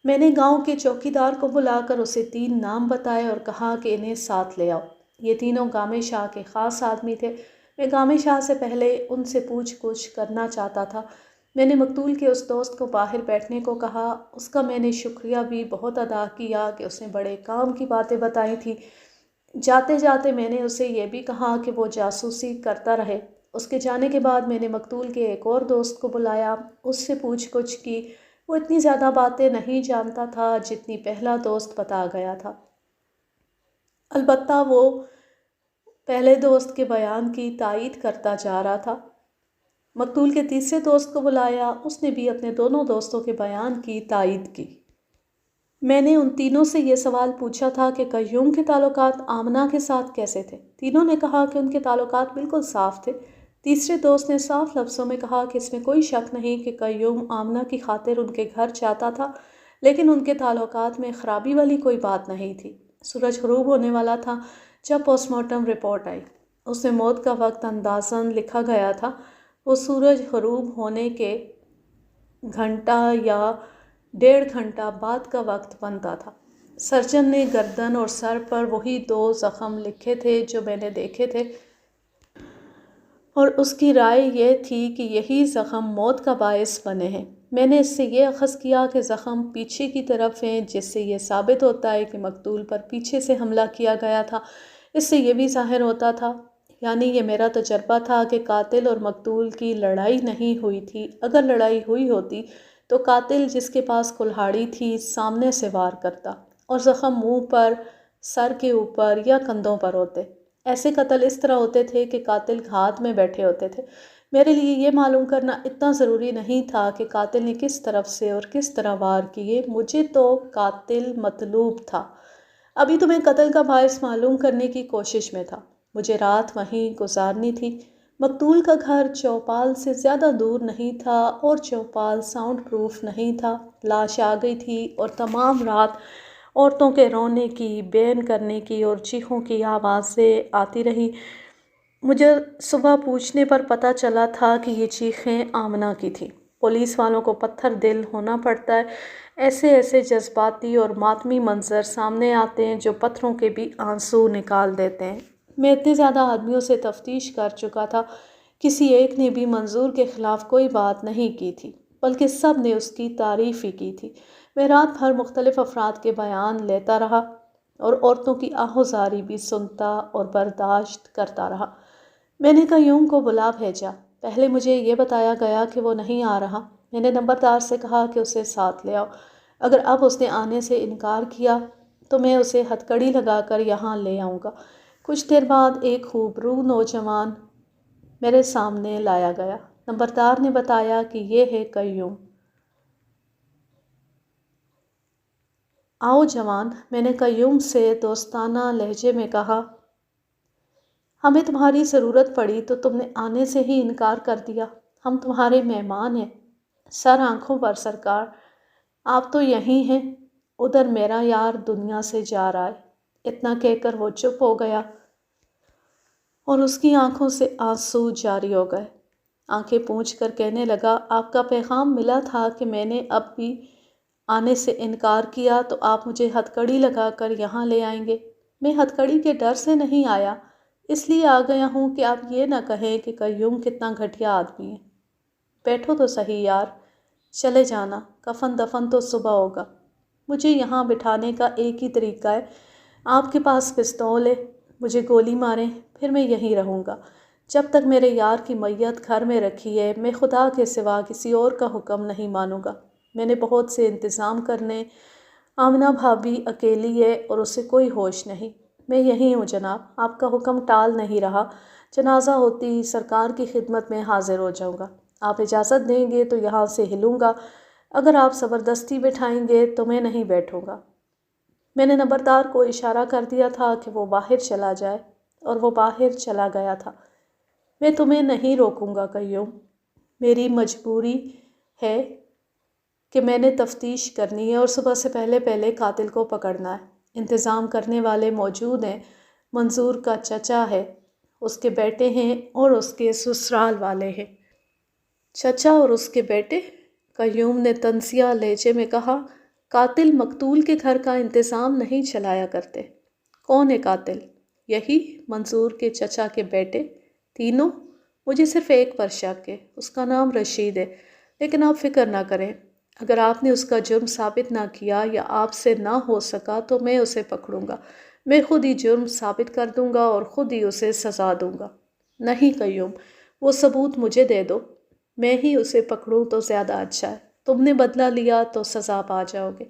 میں نے گاؤں کے چوکیدار کو بلا کر اسے 3 نام بتائے اور کہا کہ انہیں ساتھ لے آؤ۔ یہ تینوں کامل شاہ کے خاص آدمی تھے۔ میں کامل شاہ سے پہلے ان سے پوچھ گچھ کرنا چاہتا تھا۔ میں نے مقتول کے اس دوست کو باہر بیٹھنے کو کہا۔ اس کا میں نے شکریہ بھی بہت ادا کیا کہ اس نے بڑے کام کی باتیں بتائی تھیں۔ جاتے جاتے میں نے اسے یہ بھی کہا کہ وہ جاسوسی کرتا رہے۔ اس کے جانے کے بعد میں نے مقتول کے ایک اور دوست کو بلایا، اس سے پوچھ گچھ کی۔ وہ اتنی زیادہ باتیں نہیں جانتا تھا جتنی پہلا دوست بتا گیا تھا، البتہ وہ پہلے دوست کے بیان کی تائید کرتا جا رہا تھا۔ مقتول کے تیسرے دوست کو بلایا، اس نے بھی اپنے دونوں دوستوں کے بیان کی تائید کی۔ میں نے ان تینوں سے یہ سوال پوچھا تھا کہ قیوم کے تعلقات آمنہ کے ساتھ کیسے تھے؟ تینوں نے کہا کہ ان کے تعلقات بالکل صاف تھے۔ تیسرے دوست نے صاف لفظوں میں کہا کہ اس میں کوئی شک نہیں کہ قیوم آمنہ کی خاطر ان کے گھر جاتا تھا، لیکن ان کے تعلقات میں خرابی والی کوئی بات نہیں تھی۔ سورج غروب ہونے والا تھا جب پوسٹ مارٹم رپورٹ آئی۔ اس میں موت کا وقت اندازاً لکھا گیا تھا۔ وہ سورج غروب ہونے کے گھنٹہ یا 1.5 گھنٹہ بعد کا وقت بنتا تھا۔ سرجن نے گردن اور سر پر وہی 2 زخم لکھے تھے جو میں نے دیکھے تھے، اور اس کی رائے یہ تھی کہ یہی زخم موت کا باعث بنے ہیں۔ میں نے اس سے یہ اخذ کیا کہ زخم پیچھے کی طرف ہیں، جس سے یہ ثابت ہوتا ہے کہ مقتول پر پیچھے سے حملہ کیا گیا تھا۔ اس سے یہ بھی ظاہر ہوتا تھا، یعنی یہ میرا تجربہ تھا کہ قاتل اور مقتول کی لڑائی نہیں ہوئی تھی۔ اگر لڑائی ہوئی ہوتی تو قاتل جس کے پاس کلہاڑی تھی سامنے سے وار کرتا اور زخم منہ پر، سر کے اوپر یا کندھوں پر ہوتے۔ ایسے قتل اس طرح ہوتے تھے کہ قاتل گھات میں بیٹھے ہوتے تھے۔ میرے لیے یہ معلوم کرنا اتنا ضروری نہیں تھا کہ قاتل نے کس طرف سے اور کس طرح وار کیے، مجھے تو قاتل مطلوب تھا۔ ابھی تو میں قتل کا باعث معلوم کرنے کی کوشش میں تھا۔ مجھے رات وہیں گزارنی تھی۔ مقتول کا گھر چوپال سے زیادہ دور نہیں تھا اور چوپال ساؤنڈ پروف نہیں تھا۔ لاش آ گئی تھی اور تمام رات عورتوں کے رونے کی، بین کرنے کی اور چیخوں کی آوازیں آتی رہی۔ مجھے صبح پوچھنے پر پتہ چلا تھا کہ یہ چیخیں آمنہ کی تھیں۔ پولیس والوں کو پتھر دل ہونا پڑتا ہے۔ ایسے ایسے جذباتی اور ماتمی منظر سامنے آتے ہیں جو پتھروں کے بھی آنسو نکال دیتے ہیں۔ میں اتنے زیادہ آدمیوں سے تفتیش کر چکا تھا، کسی ایک نے بھی منظور کے خلاف کوئی بات نہیں کی تھی، بلکہ سب نے اس کی تعریف ہی کی تھی۔ میں رات بھر مختلف افراد کے بیان لیتا رہا اور عورتوں کی آہوزاری بھی سنتا اور برداشت کرتا رہا۔ میں نے قیوم کو بلا بھیجا۔ پہلے مجھے یہ بتایا گیا کہ وہ نہیں آ رہا۔ میں نے نمبردار سے کہا کہ اسے ساتھ لے آؤ۔ اگر اب اس نے آنے سے انکار کیا تو میں اسے ہتھکڑی لگا کر یہاں لے آؤں گا۔ کچھ دیر بعد ایک خوبرو نوجوان میرے سامنے لایا گیا۔ نمبردار نے بتایا کہ یہ ہے قیوم۔ آؤ جوان، میں نے قیوم سے دوستانہ لہجے میں کہا۔ ہمیں تمہاری ضرورت پڑی تو تم نے آنے سے ہی انکار کر دیا۔ ہم تمہارے مہمان ہیں۔ سر آنکھوں پر سرکار، آپ تو یہیں ہیں، ادھر میرا یار دنیا سے جا رہا ہے۔ اتنا کہہ کر وہ چپ ہو گیا اور اس کی آنکھوں سے آنسو جاری ہو گئے۔ آنکھیں پونچھ کر کہنے لگا، آپ کا پیغام ملا تھا کہ میں نے اب بھی آنے سے انکار کیا تو آپ مجھے ہتھکڑی لگا کر یہاں لے آئیں گے۔ میں ہتھکڑی کے ڈر سے نہیں آیا، اس لیے آ گیا ہوں کہ آپ یہ نہ کہیں کہ قیوم کتنا گھٹیا آدمی ہے۔ بیٹھو تو صحیح یار، چلے جانا، کفن دفن تو صبح ہوگا۔ مجھے یہاں بٹھانے کا ایک ہی طریقہ ہے، آپ کے پاس پستول ہے، مجھے گولی ماریں، پھر میں یہیں رہوں گا۔ جب تک میرے یار کی میت گھر میں رکھی ہے، میں خدا کے سوا کسی اور کا حکم نہیں مانوں گا۔ میں نے بہت سے انتظام کرنے، آمنہ بھابھی اکیلی ہے اور اسے کوئی ہوش نہیں۔ میں یہیں ہوں جناب، آپ کا حکم ٹال نہیں رہا۔ جنازہ ہوتی ہی سرکار کی خدمت میں حاضر ہو جاؤں گا۔ آپ اجازت دیں گے تو یہاں سے ہلوں گا، اگر آپ زبردستی بٹھائیں گے تو میں نہیں بیٹھوں گا۔ میں نے نمبردار کو اشارہ کر دیا تھا کہ وہ باہر چلا جائے اور وہ باہر چلا گیا تھا۔ میں تمہیں نہیں روکوں گا قیوم، میری مجبوری ہے کہ میں نے تفتیش کرنی ہے اور صبح سے پہلے پہلے قاتل کو پکڑنا ہے۔ انتظام کرنے والے موجود ہیں، منظور کا چچا ہے، اس کے بیٹے ہیں اور اس کے سسرال والے ہیں۔ چچا اور اس کے بیٹے؟ قیوم نے طنزیہ لہجے میں کہا۔ قاتل مقتول کے گھر کا انتظام نہیں چلایا کرتے۔ کون ہے قاتل؟ یہی منظور کے چچا کے بیٹے، تینوں؟ مجھے صرف ایک پر شک ہے، اس کا نام رشید ہے، لیکن آپ فکر نہ کریں، اگر آپ نے اس کا جرم ثابت نہ کیا یا آپ سے نہ ہو سکا تو میں اسے پکڑوں گا۔ میں خود ہی جرم ثابت کر دوں گا اور خود ہی اسے سزا دوں گا۔ نہیں قیوم، وہ ثبوت مجھے دے دو، میں ہی اسے پکڑوں تو زیادہ اچھا ہے۔ تم نے بدلہ لیا تو سزا پا جاؤ گے۔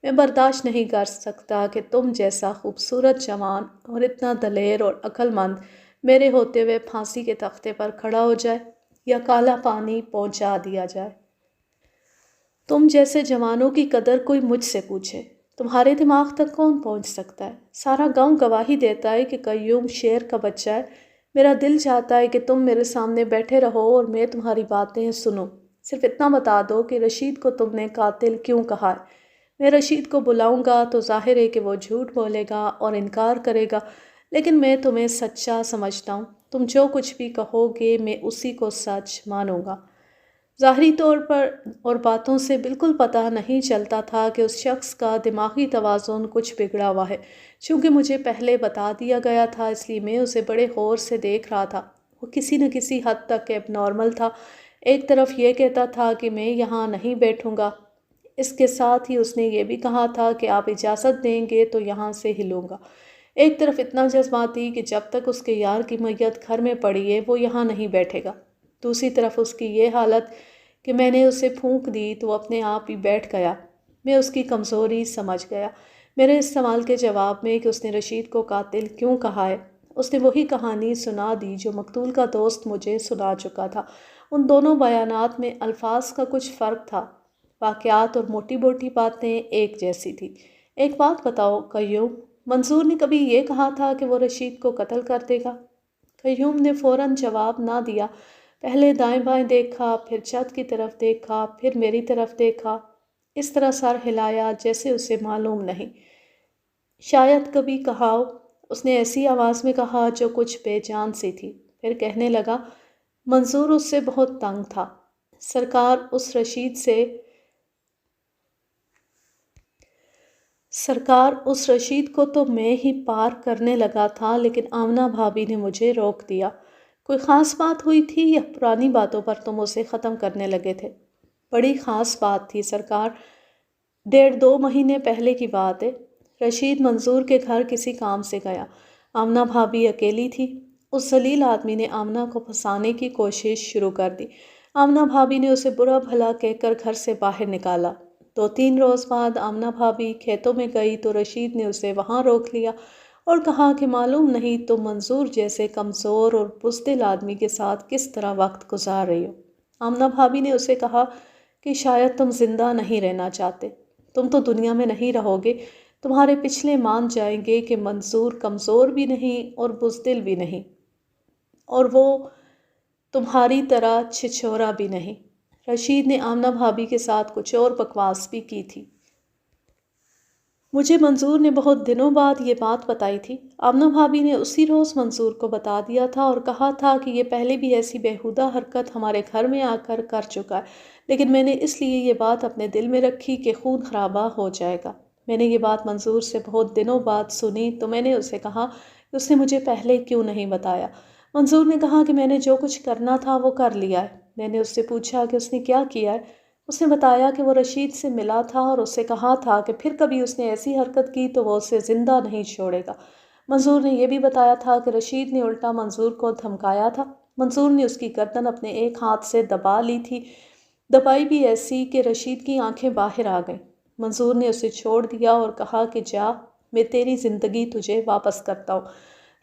میں برداشت نہیں کر سکتا کہ تم جیسا خوبصورت جوان اور اتنا دلیر اور عقل مند میرے ہوتے ہوئے پھانسی کے تختے پر کھڑا ہو جائے یا کالا پانی پہنچا دیا جائے۔ تم جیسے جوانوں کی قدر کوئی مجھ سے پوچھے، تمہارے دماغ تک کون پہنچ سکتا ہے؟ سارا گاؤں گواہی دیتا ہے کہ قیوم شیر کا بچہ ہے۔ میرا دل چاہتا ہے کہ تم میرے سامنے بیٹھے رہو اور میں تمہاری باتیں سنوں۔ صرف اتنا بتا دو کہ رشید کو تم نے قاتل کیوں کہا ہے۔ میں رشید کو بلاؤں گا تو ظاہر ہے کہ وہ جھوٹ بولے گا اور انکار کرے گا، لیکن میں تمہیں سچا سمجھتا ہوں۔ تم جو کچھ بھی کہو گے میں اسی کو سچ مانوں گا۔ ظاہری طور پر اور باتوں سے بالکل پتہ نہیں چلتا تھا کہ اس شخص کا دماغی توازن کچھ بگڑا ہوا ہے۔ چونکہ مجھے پہلے بتا دیا گیا تھا اس لیے میں اسے بڑے غور سے دیکھ رہا تھا۔ وہ کسی نہ کسی حد تک ایب نارمل تھا۔ ایک طرف یہ کہتا تھا کہ میں یہاں نہیں بیٹھوں گا، اس کے ساتھ ہی اس نے یہ بھی کہا تھا کہ آپ اجازت دیں گے تو یہاں سے ہلوں گا۔ ایک طرف اتنا جذباتی کہ جب تک اس کے یار کی میت گھر میں پڑی ہے وہ یہاں نہیں بیٹھے گا، دوسری طرف اس کی یہ حالت کہ میں نے اسے پھونک دی تو وہ اپنے آپ ہی بیٹھ گیا۔ میں اس کی کمزوری سمجھ گیا۔ میرے اس سوال کے جواب میں کہ اس نے رشید کو قاتل کیوں کہا ہے، اس نے وہی کہانی سنا دی جو مقتول کا دوست مجھے سنا چکا تھا۔ ان دونوں بیانات میں الفاظ کا کچھ فرق تھا، واقعات اور موٹی موٹی باتیں ایک جیسی تھی۔ ایک بات بتاؤ قیوم، منظور نے کبھی یہ کہا تھا کہ وہ رشید کو قتل کر دے گا؟ قیوم نے فوراً جواب نہ دیا، پہلے دائیں بائیں دیکھا، پھر چھت کی طرف دیکھا، پھر میری طرف دیکھا، اس طرح سر ہلایا جیسے اسے معلوم نہیں۔ شاید کبھی کہا ہو، اس نے ایسی آواز میں کہا جو کچھ بے جان سی تھی۔ پھر کہنے لگا، منظور اس سے بہت تنگ تھا، سرکار اس رشید کو تو میں ہی پار کرنے لگا تھا، لیکن آمنہ بھابھی نے مجھے روک دیا۔ کوئی خاص بات ہوئی تھی یا پرانی باتوں پر تم اسے ختم کرنے لگے تھے؟ بڑی خاص بات تھی سرکار، 1.5-2 مہینے پہلے کی بات ہے۔ رشید منظور کے گھر کسی کام سے گیا۔ آمنہ بھابھی اکیلی تھی۔ اس ذلیل آدمی نے آمنہ کو پھنسانے کی کوشش شروع کر دی۔ آمنہ بھابھی نے اسے برا بھلا کہہ کر گھر سے باہر نکالا۔ 2-3 روز بعد آمنہ بھابھی کھیتوں میں گئی تو رشید نے اسے وہاں روک لیا اور کہا کہ معلوم نہیں تم منظور جیسے کمزور اور بزدل آدمی کے ساتھ کس طرح وقت گزار رہی ہو۔ آمنہ بھابھی نے اسے کہا کہ شاید تم زندہ نہیں رہنا چاہتے، تم تو دنیا میں نہیں رہو گے، تمہارے پچھلے مان جائیں گے کہ منظور کمزور بھی نہیں اور بزدل بھی نہیں، اور وہ تمہاری طرح چھچھورا بھی نہیں۔ رشید نے آمنہ بھابھی کے ساتھ کچھ اور بکواس بھی کی تھی۔ مجھے منظور نے بہت دنوں بعد یہ بات بتائی تھی۔ آمنہ بھابھی نے اسی روز منظور کو بتا دیا تھا اور کہا تھا کہ یہ پہلے بھی ایسی بیہودہ حرکت ہمارے گھر میں آ کر چکا ہے، لیکن میں نے اس لیے یہ بات اپنے دل میں رکھی کہ خون خرابہ ہو جائے گا۔ میں نے یہ بات منظور سے بہت دنوں بعد سنی تو میں نے اسے کہا کہ اس نے مجھے پہلے کیوں نہیں بتایا۔ منظور نے کہا کہ میں نے جو کچھ کرنا تھا وہ کر لیا ہے۔ میں نے اس سے پوچھا کہ اس نے کیا کیا ہے۔ اس نے بتایا کہ وہ رشید سے ملا تھا اور اس سے کہا تھا کہ پھر کبھی اس نے ایسی حرکت کی تو وہ اسے زندہ نہیں چھوڑے گا۔ منظور نے یہ بھی بتایا تھا کہ رشید نے الٹا منظور کو دھمکایا تھا۔ منظور نے اس کی گردن اپنے ایک ہاتھ سے دبا لی تھی، دبائی بھی ایسی کہ رشید کی آنکھیں باہر آ گئیں۔ منظور نے اسے چھوڑ دیا اور کہا کہ جا، میں تیری زندگی تجھے واپس کرتا ہوں۔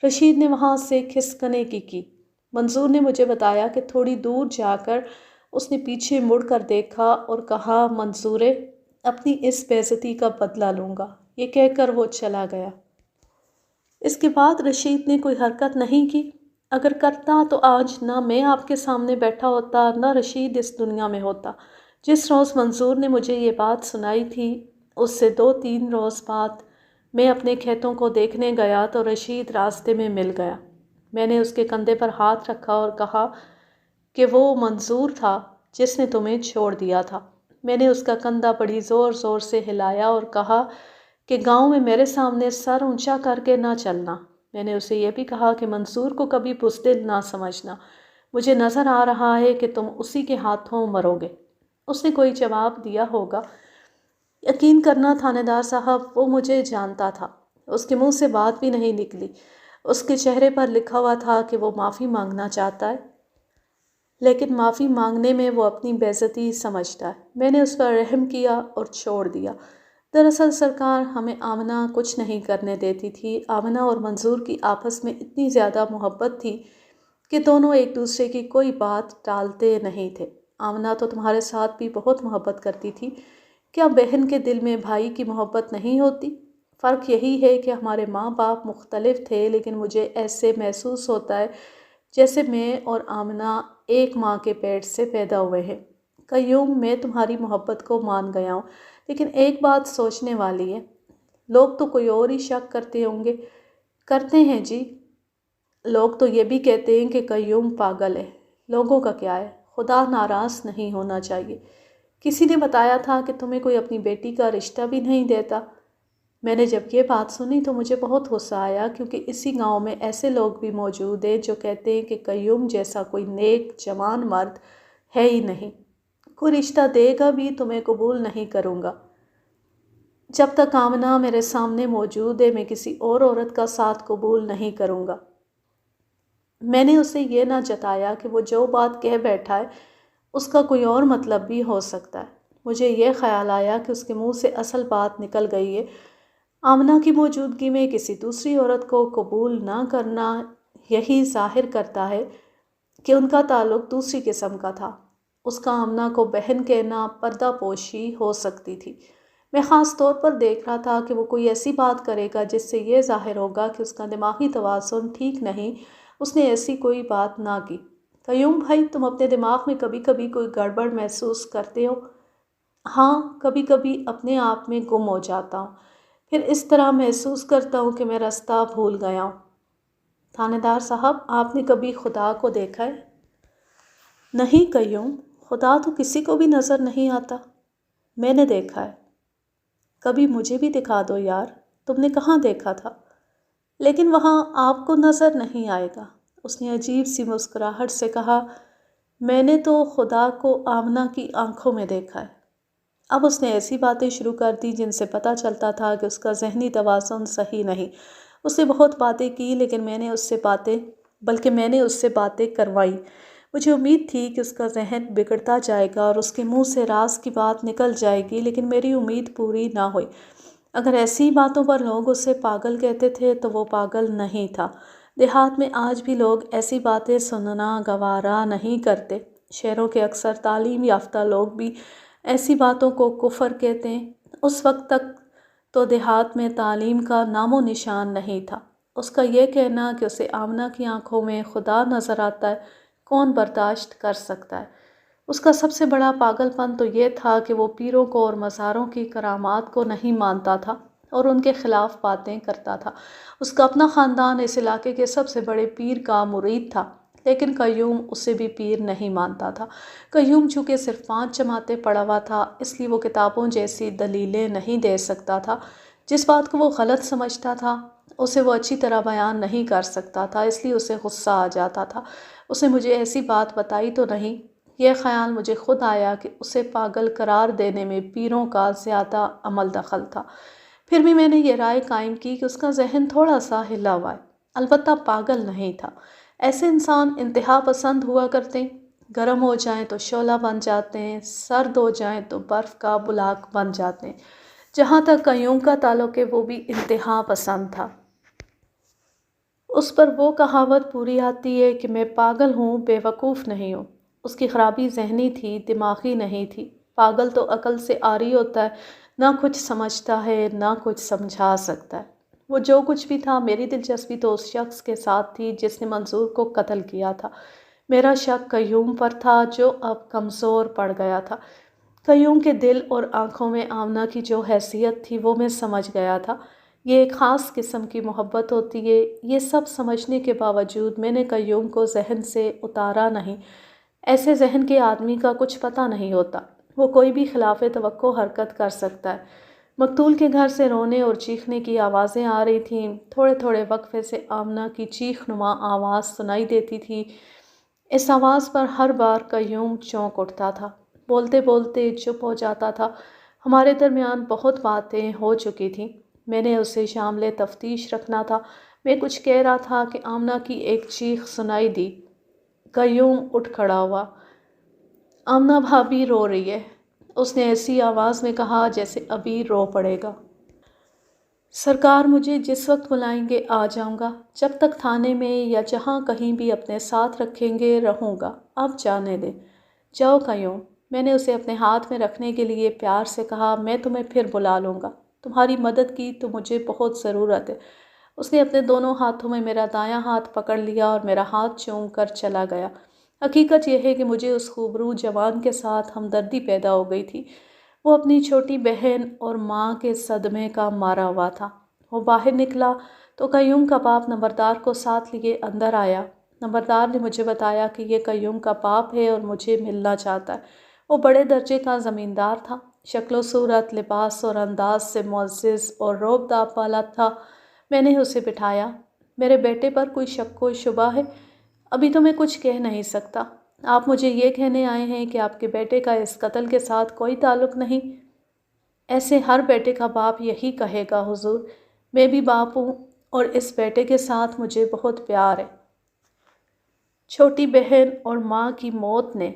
رشید نے وہاں سے کھسکنے کی۔ منظور نے مجھے بتایا کہ تھوڑی دور جا کر اس نے پیچھے مڑ کر دیکھا اور کہا منظورے، اپنی اس بے عزتی کا بدلہ لوں گا۔ یہ کہہ کر وہ چلا گیا۔ اس کے بعد رشید نے کوئی حرکت نہیں کی۔ اگر کرتا تو آج نہ میں آپ کے سامنے بیٹھا ہوتا نہ رشید اس دنیا میں ہوتا۔ جس روز منظور نے مجھے یہ بات سنائی تھی اس سے 2-3 روز بعد میں اپنے کھیتوں کو دیکھنے گیا تو رشید راستے میں مل گیا۔ میں نے اس کے کندھے پر ہاتھ رکھا اور کہا کہ وہ منظور تھا جس نے تمہیں چھوڑ دیا تھا۔ میں نے اس کا کندھا بڑی زور زور سے ہلایا اور کہا کہ گاؤں میں میرے سامنے سر اونچا کر کے نہ چلنا۔ میں نے اسے یہ بھی کہا کہ منظور کو کبھی بزدل نہ سمجھنا، مجھے نظر آ رہا ہے کہ تم اسی کے ہاتھوں مرو گے۔ اس نے کوئی جواب دیا ہوگا۔ یقین کرنا تھانے دار صاحب، وہ مجھے جانتا تھا۔ اس کے منہ سے بات بھی نہیں نکلی۔ اس کے چہرے پر لکھا ہوا تھا کہ وہ معافی مانگنا چاہتا ہے، لیکن معافی مانگنے میں وہ اپنی بے عزتی سمجھتا ہے۔ میں نے اس پر رحم کیا اور چھوڑ دیا۔ دراصل سرکار، ہمیں آمنہ کچھ نہیں کرنے دیتی تھی۔ آمنہ اور منظور کی آپس میں اتنی زیادہ محبت تھی کہ دونوں ایک دوسرے کی کوئی بات ٹالتے نہیں تھے۔ آمنہ تو تمہارے ساتھ بھی بہت محبت کرتی تھی۔ کیا بہن کے دل میں بھائی کی محبت نہیں ہوتی؟ فرق یہی ہے کہ ہمارے ماں باپ مختلف تھے، لیکن مجھے ایسے محسوس ہوتا ہے جیسے میں اور آمنہ ایک ماں کے پیٹ سے پیدا ہوئے ہیں۔ قیوم، میں تمہاری محبت کو مان گیا ہوں، لیکن ایک بات سوچنے والی ہے۔ لوگ تو کوئی اور ہی شک کرتے ہوں گے۔ کرتے ہیں جی، لوگ تو یہ بھی کہتے ہیں کہ قیوم پاگل ہے۔ لوگوں کا کیا ہے، خدا ناراض نہیں ہونا چاہیے۔ کسی نے بتایا تھا کہ تمہیں کوئی اپنی بیٹی کا رشتہ بھی نہیں دیتا۔ میں نے جب یہ بات سنی تو مجھے بہت غصہ آیا، کیونکہ اسی گاؤں میں ایسے لوگ بھی موجود ہیں جو کہتے ہیں کہ قیوم جیسا کوئی نیک جوان مرد ہے ہی نہیں۔ کوئی رشتہ دے گا بھی تو میں قبول نہیں کروں گا۔ جب تک آمنہ میرے سامنے موجود ہے میں کسی اور عورت کا ساتھ قبول نہیں کروں گا۔ میں نے اسے یہ نہ جتایا کہ وہ جو بات کہہ بیٹھا ہے اس کا کوئی اور مطلب بھی ہو سکتا ہے۔ مجھے یہ خیال آیا کہ اس کے منہ سے اصل بات نکل گئی ہے۔ آمنہ کی موجودگی میں کسی دوسری عورت کو قبول نہ کرنا یہی ظاہر کرتا ہے کہ ان کا تعلق دوسری قسم کا تھا۔ اس کا آمنہ کو بہن کہنا پردہ پوشی ہو سکتی تھی۔ میں خاص طور پر دیکھ رہا تھا کہ وہ کوئی ایسی بات کرے گا جس سے یہ ظاہر ہوگا کہ اس کا دماغی توازن ٹھیک نہیں۔ اس نے ایسی کوئی بات نہ کی۔ قیوم بھائی، تم اپنے دماغ میں کبھی کبھی کوئی گڑبڑ محسوس کرتے ہو؟ ہاں، کبھی کبھی اپنے آپ میں گم ہو جاتا ہوں، پھر اس طرح محسوس کرتا ہوں کہ میں راستہ بھول گیا ہوں۔ تھانے دار صاحب، آپ نے کبھی خدا کو دیکھا ہے؟ نہیں قیوم، خدا تو کسی کو بھی نظر نہیں آتا، میں نے دیکھا ہے، کبھی مجھے بھی دکھا دو یار، تم نے کہاں دیکھا تھا؟ لیکن وہاں آپ کو نظر نہیں آئے گا۔ اس نے عجیب سی مسکراہٹ سے کہا، میں نے تو خدا کو آمنہ کی آنکھوں میں دیکھا ہے۔ اب اس نے ایسی باتیں شروع کر دی جن سے پتہ چلتا تھا کہ اس کا ذہنی توازن صحیح نہیں۔ اس نے بہت باتیں کی لیکن میں نے اس سے باتیں کروائی۔ مجھے امید تھی کہ اس کا ذہن بگڑتا جائے گا اور اس کے منہ سے راز کی بات نکل جائے گی، لیکن میری امید پوری نہ ہوئی۔ اگر ایسی باتوں پر لوگ اسے پاگل کہتے تھے تو وہ پاگل نہیں تھا۔ دیہات میں آج بھی لوگ ایسی باتیں سننا گوارا نہیں کرتے۔ شہروں کے اکثر تعلیم یافتہ لوگ بھی ایسی باتوں کو کفر کہتے ہیں۔ اس وقت تک تو دیہات میں تعلیم کا نام و نشان نہیں تھا۔ اس کا یہ کہنا کہ اسے آمنہ کی آنکھوں میں خدا نظر آتا ہے، کون برداشت کر سکتا ہے؟ اس کا سب سے بڑا پاگل پن تو یہ تھا کہ وہ پیروں کو اور مزاروں کی کرامات کو نہیں مانتا تھا اور ان کے خلاف باتیں کرتا تھا۔ اس کا اپنا خاندان اس علاقے کے سب سے بڑے پیر کا مرید تھا، لیکن قیوم اسے بھی پیر نہیں مانتا تھا۔ قیوم چونکہ صرف 5 جماعتیں پڑھا ہوا تھا، اس لیے وہ کتابوں جیسی دلیلیں نہیں دے سکتا تھا۔ جس بات کو وہ غلط سمجھتا تھا اسے وہ اچھی طرح بیان نہیں کر سکتا تھا، اس لیے اسے غصہ آ جاتا تھا۔ اس نے مجھے ایسی بات بتائی تو نہیں۔ یہ خیال مجھے خود آیا کہ اسے پاگل قرار دینے میں پیروں کا زیادہ عمل دخل تھا۔ پھر بھی میں نے یہ رائے قائم کی کہ اس کا ذہن تھوڑا سا ہلا ہوا ہے، البتہ پاگل نہیں تھا۔ ایسے انسان انتہا پسند ہوا کرتے ہیں، گرم ہو جائیں تو شعلہ بن جاتے ہیں، سرد ہو جائیں تو برف کا بلاک بن جاتے ہیں۔ جہاں تک قیوم کا تعلق ہے وہ بھی انتہا پسند تھا۔ اس پر وہ کہاوت پوری آتی ہے کہ میں پاگل ہوں، بے وقوف نہیں ہوں۔ اس کی خرابی ذہنی تھی، دماغی نہیں تھی۔ پاگل تو عقل سے عاری ہوتا ہے، نہ کچھ سمجھتا ہے نہ کچھ سمجھا سکتا ہے۔ وہ جو کچھ بھی تھا، میری دلچسپی تو اس شخص کے ساتھ تھی جس نے منظور کو قتل کیا تھا۔ میرا شک قیوم پر تھا جو اب کمزور پڑ گیا تھا۔ قیوم کے دل اور آنکھوں میں آمنہ کی جو حیثیت تھی وہ میں سمجھ گیا تھا۔ یہ ایک خاص قسم کی محبت ہوتی ہے۔ یہ سب سمجھنے کے باوجود میں نے قیوم کو ذہن سے اتارا نہیں۔ ایسے ذہن کے آدمی کا کچھ پتہ نہیں ہوتا، وہ کوئی بھی خلاف توقع حرکت کر سکتا ہے۔ مقتول کے گھر سے رونے اور چیخنے کی آوازیں آ رہی تھیں، تھوڑے تھوڑے وقفے سے آمنہ کی چیخ نما آواز سنائی دیتی تھی۔ اس آواز پر ہر بار قیوم چونک اٹھتا تھا، بولتے بولتے چپ ہو جاتا تھا۔ ہمارے درمیان بہت باتیں ہو چکی تھیں، میں نے اسے شامل تفتیش رکھنا تھا۔ میں کچھ کہہ رہا تھا کہ آمنہ کی ایک چیخ سنائی دی۔ قیوم اٹھ کھڑا ہوا۔ آمنہ بھابی رو رہی ہے، اس نے ایسی آواز میں کہا جیسے ابھی رو پڑے گا۔ سرکار مجھے جس وقت بلائیں گے آ جاؤں گا، جب تک تھانے میں یا جہاں کہیں بھی اپنے ساتھ رکھیں گے رہوں گا، اب جانے دیں۔ جاؤ قیوم، میں نے اسے اپنے ہاتھ میں رکھنے کے لیے پیار سے کہا، میں تمہیں پھر بلا لوں گا، تمہاری مدد کی تو مجھے بہت ضرورت ہے۔ اس نے اپنے دونوں ہاتھوں میں میرا دایاں ہاتھ پکڑ لیا اور میرا ہاتھ چوم کر چلا گیا۔ حقیقت یہ ہے کہ مجھے اس خوبرو جوان کے ساتھ ہمدردی پیدا ہو گئی تھی۔ وہ اپنی چھوٹی بہن اور ماں کے صدمے کا مارا ہوا تھا۔ وہ باہر نکلا تو قیوم کا باپ نمبردار کو ساتھ لیے اندر آیا۔ نمبردار نے مجھے بتایا کہ یہ قیوم کا باپ ہے اور مجھے ملنا چاہتا ہے۔ وہ بڑے درجے کا زمیندار تھا، شکل و صورت، لباس اور انداز سے معزز اور روب داب والا تھا۔ میں نے اسے بٹھایا۔ میرے بیٹے پر کوئی شک و شبہ ہے؟ ابھی تو میں کچھ کہہ نہیں سکتا۔ آپ مجھے یہ کہنے آئے ہیں کہ آپ کے بیٹے کا اس قتل کے ساتھ کوئی تعلق نہیں؟ ایسے ہر بیٹے کا باپ یہی کہے گا حضور۔ میں بھی باپ ہوں اور اس بیٹے کے ساتھ مجھے بہت پیار ہے۔ چھوٹی بہن اور ماں کی موت نے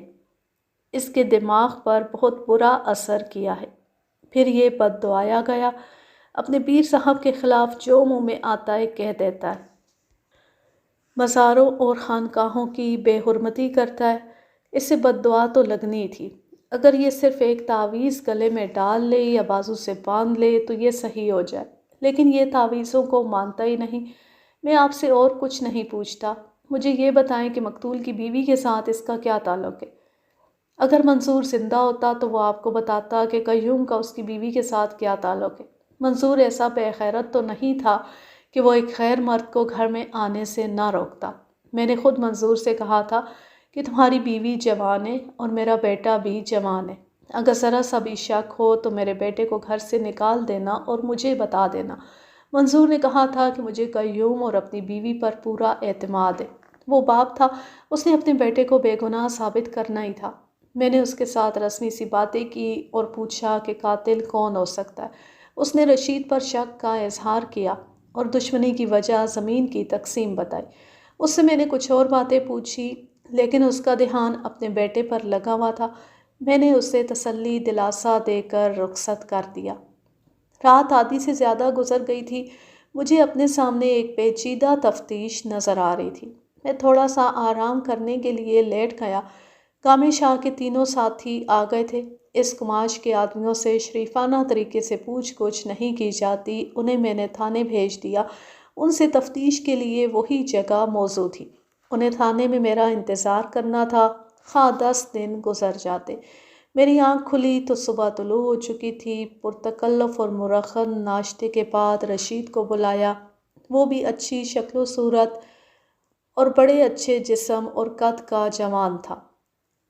اس کے دماغ پر بہت برا اثر کیا ہے۔ پھر یہ بد دعایا گیا، اپنے پیر صاحب کے خلاف جو منہ میں آتا ہے کہہ دیتا ہے، مزاروں اور خانقاہوں کی بے حرمتی کرتا ہے۔ اسے بد دعا تو لگنی تھی۔ اگر یہ صرف ایک تعویذ گلے میں ڈال لے یا بازو سے باندھ لے تو یہ صحیح ہو جائے، لیکن یہ تعویذوں کو مانتا ہی نہیں۔ میں آپ سے اور کچھ نہیں پوچھتا، مجھے یہ بتائیں کہ مقتول کی بیوی کے ساتھ اس کا کیا تعلق ہے؟ اگر منصور زندہ ہوتا تو وہ آپ کو بتاتا کہ قیوم کا اس کی بیوی کے ساتھ کیا تعلق ہے۔ منصور ایسا بے غیرت تو نہیں تھا کہ وہ ایک خیر مرد کو گھر میں آنے سے نہ روکتا۔ میں نے خود منصور سے کہا تھا کہ تمہاری بیوی جوان ہے اور میرا بیٹا بھی جوان ہے، اگر ذرا سا بھی شک ہو تو میرے بیٹے کو گھر سے نکال دینا اور مجھے بتا دینا۔ منظور نے کہا تھا کہ مجھے قیوم اور اپنی بیوی پر پورا اعتماد ہے۔ وہ باپ تھا، اس نے اپنے بیٹے کو بے گناہ ثابت کرنا ہی تھا۔ میں نے اس کے ساتھ رسمی سی باتیں کی اور پوچھا کہ قاتل کون ہو سکتا ہے۔ اس نے رشید پر شک کا اظہار کیا اور دشمنی کی وجہ زمین کی تقسیم بتائی۔ اس سے میں نے کچھ اور باتیں پوچھی لیکن اس کا دھیان اپنے بیٹے پر لگا ہوا تھا۔ میں نے اسے تسلی دلاسا دے کر رخصت کر دیا۔ رات آدھی سے زیادہ گزر گئی تھی۔ مجھے اپنے سامنے ایک پیچیدہ تفتیش نظر آ رہی تھی۔ میں تھوڑا سا آرام کرنے کے لیے لیٹ گیا۔ کامل شاہ کے تینوں ساتھی آ گئے تھے۔ اس کماش کے آدمیوں سے شریفانہ طریقے سے پوچھ گچھ نہیں کی جاتی، انہیں میں نے تھانے بھیج دیا۔ ان سے تفتیش کے لیے وہی جگہ موزوں تھی۔ انہیں تھانے میں میرا انتظار کرنا تھا، خواہ 10 دن گزر جاتے۔ میری آنکھ کھلی تو صبح طلوع ہو چکی تھی۔ پرتکلف اور مرخن ناشتے کے بعد رشید کو بلایا۔ وہ بھی اچھی شکل و صورت اور بڑے اچھے جسم اور قد کا جوان تھا۔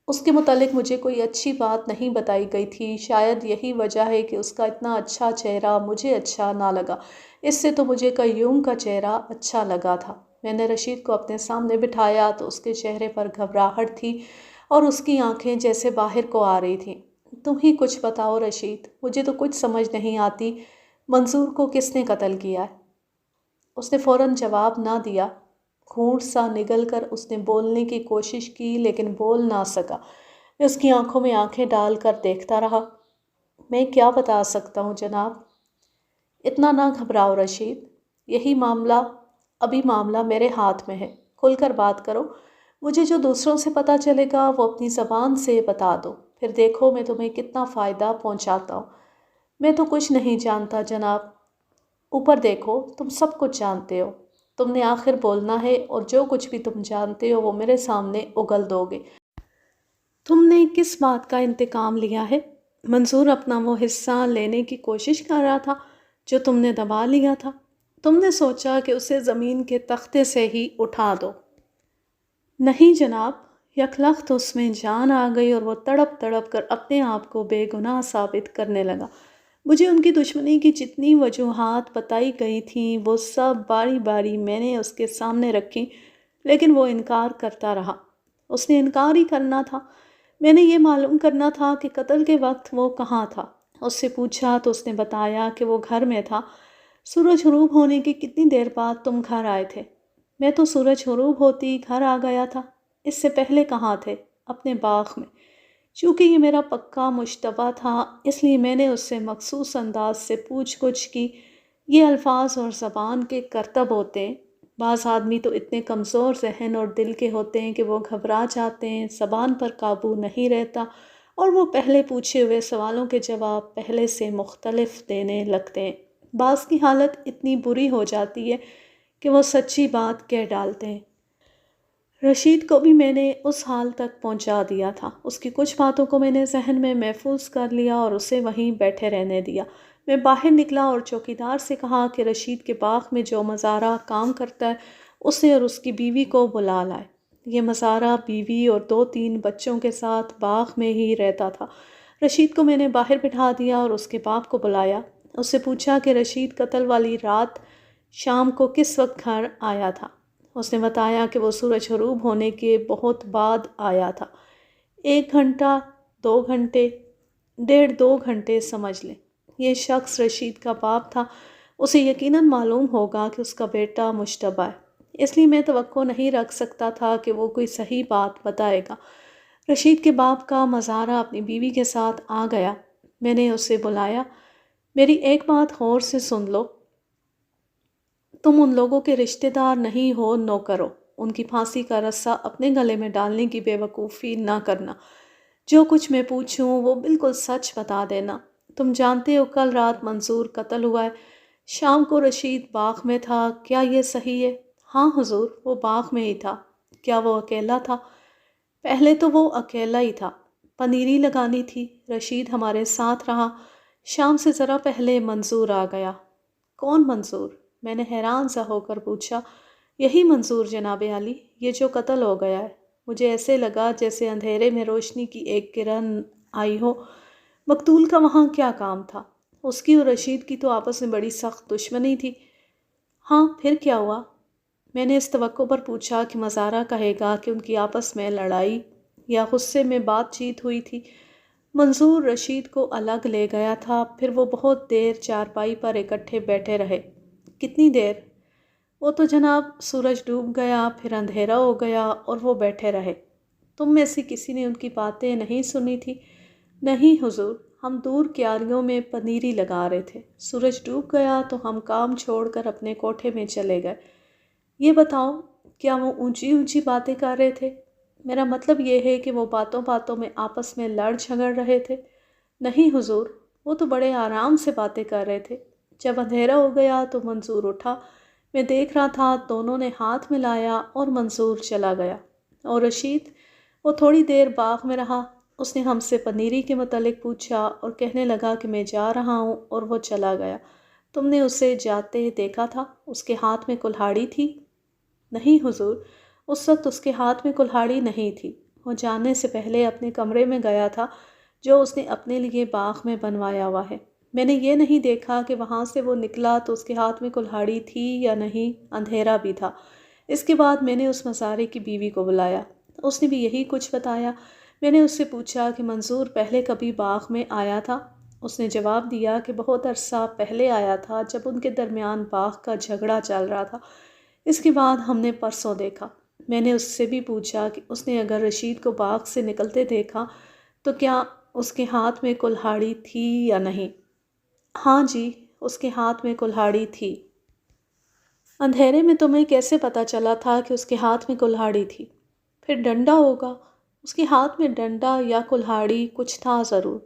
اس کے متعلق مجھے کوئی اچھی بات نہیں بتائی گئی تھی، شاید یہی وجہ ہے کہ اس کا اتنا اچھا چہرہ مجھے اچھا نہ لگا۔ اس سے تو مجھے قیوم کا چہرہ اچھا لگا تھا۔ میں نے رشید کو اپنے سامنے بٹھایا تو اس کے چہرے پر گھبراہٹ تھی اور اس کی آنکھیں جیسے باہر کو آ رہی تھیں۔ تم ہی کچھ بتاؤ رشید، مجھے تو کچھ سمجھ نہیں آتی، منظور کو کس نے قتل کیا ہے؟ اس نے فوراً جواب نہ دیا۔ گھونٹ سا نگل کر اس نے بولنے کی کوشش کی لیکن بول نہ سکا۔ میں اس کی آنکھوں میں آنکھیں ڈال کر دیکھتا رہا۔ میں کیا بتا سکتا ہوں جناب؟ اتنا نہ گھبراؤ رشید، یہی معاملہ میرے ہاتھ میں ہے، کھل کر بات کرو۔ مجھے جو دوسروں سے پتہ چلے گا وہ اپنی زبان سے بتا دو، پھر دیکھو میں تمہیں کتنا فائدہ پہنچاتا ہوں۔ میں تو کچھ نہیں جانتا جناب۔ اوپر دیکھو، تم سب کچھ جانتے ہو۔ تم نے آخر بولنا ہے اور جو کچھ بھی تم جانتے ہو وہ میرے سامنے اگل دو گے۔ تم نے کس بات کا انتقام لیا ہے؟ منظور اپنا وہ حصہ لینے کی کوشش کر رہا تھا جو تم نے دبا لیا تھا۔ تم نے سوچا کہ اسے زمین کے تختے سے ہی اٹھا دو۔ نہیں جناب، یکلخت اس میں جان آ گئی اور وہ تڑپ تڑپ کر اپنے آپ کو بے گناہ ثابت کرنے لگا۔ مجھے ان کی دشمنی کی جتنی وجوہات بتائی گئی تھیں وہ سب باری باری میں نے اس کے سامنے رکھی، لیکن وہ انکار کرتا رہا۔ اس نے انکار ہی کرنا تھا۔ میں نے یہ معلوم کرنا تھا کہ قتل کے وقت وہ کہاں تھا۔ اس سے پوچھا تو اس نے بتایا کہ وہ گھر میں تھا۔ سورج غروب ہونے کی کتنی دیر بعد تم گھر آئے تھے؟ میں تو سورج غروب ہوتی گھر آ گیا تھا۔ اس سے پہلے کہاں تھے؟ اپنے باغ میں۔ چونکہ یہ میرا پکا مشتبہ تھا اس لیے میں نے اس سے مخصوص انداز سے پوچھ گچھ کی۔ یہ الفاظ اور زبان کے کرتب ہوتے ہیں۔ بعض آدمی تو اتنے کمزور ذہن اور دل کے ہوتے ہیں کہ وہ گھبرا جاتے ہیں، زبان پر قابو نہیں رہتا اور وہ پہلے پوچھے ہوئے سوالوں کے جواب پہلے سے مختلف دینے لگتے ہیں۔ بعض کی حالت اتنی بری ہو جاتی ہے کہ وہ سچی بات کہہ ڈالتے ہیں۔ رشید کو بھی میں نے اس حال تک پہنچا دیا تھا۔ اس کی کچھ باتوں کو میں نے ذہن میں محفوظ کر لیا اور اسے وہیں بیٹھے رہنے دیا۔ میں باہر نکلا اور چوکیدار سے کہا کہ رشید کے باغ میں جو مزارع کام کرتا ہے اسے اور اس کی بیوی کو بلا لائے۔ یہ مزارع بیوی اور 2-3 بچوں کے ساتھ باغ میں ہی رہتا تھا۔ رشید کو میں نے باہر بٹھا دیا اور اس کے باپ کو بلایا۔ اس سے پوچھا کہ رشید قتل والی رات شام کو کس وقت گھر آیا تھا۔ اس نے بتایا کہ وہ سورج غروب ہونے کے بہت بعد آیا تھا۔ 1 گھنٹہ، 2 گھنٹے، 1.5-2 گھنٹے سمجھ لیں۔ یہ شخص رشید کا باپ تھا۔ اسے یقیناً معلوم ہوگا کہ اس کا بیٹا مشتبہ ہے، اس لیے میں توقع نہیں رکھ سکتا تھا کہ وہ کوئی صحیح بات بتائے گا۔ رشید کے باپ کا مزارع اپنی بیوی کے ساتھ آ گیا۔ میں نے اسے بلایا۔ میری ایک بات غور سے سن لو، تم ان لوگوں کے رشتہ دار نہیں ہو، نوکر ہو۔ ان کی پھانسی کا رسہ اپنے گلے میں ڈالنے کی بے وقوفی نہ کرنا۔ جو کچھ میں پوچھوں وہ بالکل سچ بتا دینا۔ تم جانتے ہو کل رات منظور قتل ہوا ہے۔ شام کو رشید باغ میں تھا، کیا یہ صحیح ہے؟ ہاں حضور، وہ باغ میں ہی تھا۔ کیا وہ اکیلا تھا؟ پہلے تو وہ اکیلا ہی تھا، پنیری لگانی تھی۔ رشید ہمارے ساتھ رہا۔ شام سے ذرا پہلے منظور آ گیا۔ کون منظور؟ میں نے حیران سا ہو کر پوچھا۔ یہی منظور جناب عالی، یہ جو قتل ہو گیا ہے۔ مجھے ایسے لگا جیسے اندھیرے میں روشنی کی ایک کرن آئی ہو۔ مقتول کا وہاں کیا کام تھا؟ اس کی اور رشید کی تو آپس میں بڑی سخت دشمنی تھی۔ ہاں، پھر کیا ہوا؟ میں نے اس توقع پر پوچھا کہ مزارہ کہے گا کہ ان کی آپس میں لڑائی یا غصے میں بات چیت ہوئی تھی۔ منظور رشید کو الگ لے گیا تھا، پھر وہ بہت دیر چارپائی پر اکٹھے بیٹھے رہے۔ کتنی دیر؟ وہ تو جناب سورج ڈوب گیا، پھر اندھیرا ہو گیا اور وہ بیٹھے رہے۔ تم میں سے کسی نے ان کی باتیں نہیں سنی تھی؟ نہیں حضور، ہم دور کیاریوں میں پنیری لگا رہے تھے۔ سورج ڈوب گیا تو ہم کام چھوڑ کر اپنے کوٹھے میں چلے گئے۔ یہ بتاؤ، کیا وہ اونچی اونچی باتیں کر رہے تھے؟ میرا مطلب یہ ہے کہ وہ باتوں باتوں میں آپس میں لڑ جھگڑ رہے تھے؟ نہیں حضور، وہ تو بڑے آرام سے باتیں کر رہے تھے۔ جب اندھیرا ہو گیا تو منظور اٹھا، میں دیکھ رہا تھا دونوں نے ہاتھ ملایا اور منظور چلا گیا۔ اور رشید؟ وہ تھوڑی دیر باغ میں رہا، اس نے ہم سے پنیری کے متعلق پوچھا اور کہنے لگا کہ میں جا رہا ہوں، اور وہ چلا گیا۔ تم نے اسے جاتے دیکھا تھا؟ اس کے ہاتھ میں کلہاڑی تھی؟ نہیں حضور، اس وقت اس کے ہاتھ میں کلہاڑی نہیں تھی۔ وہ جانے سے پہلے اپنے کمرے میں گیا تھا جو اس نے اپنے لیے باغ میں بنوایا ہوا ہے۔ میں نے یہ نہیں دیکھا کہ وہاں سے وہ نکلا تو اس کے ہاتھ میں کلہاڑی تھی یا نہیں، اندھیرا بھی تھا۔ اس کے بعد میں نے اس مزارے کی بیوی کو بلایا، اس نے بھی یہی کچھ بتایا۔ میں نے اس سے پوچھا کہ منظور پہلے کبھی باغ میں آیا تھا؟ اس نے جواب دیا کہ بہت عرصہ پہلے آیا تھا، جب ان کے درمیان باغ کا جھگڑا چل رہا تھا۔ اس کے بعد ہم نے پرسوں دیکھا۔ میں نے اس سے بھی پوچھا کہ اس نے اگر رشید کو باغ سے نکلتے دیکھا تو کیا اس کے ہاتھ میں کلہاڑی تھی یا نہیں؟ ہاں جی، اس کے ہاتھ میں کلہاڑی تھی۔ اندھیرے میں تمہیں کیسے پتہ چلا تھا کہ اس کے ہاتھ میں کلہاڑی تھی؟ پھر ڈنڈا ہوگا، اس کے ہاتھ میں ڈنڈا یا کلہاڑی کچھ تھا ضرور۔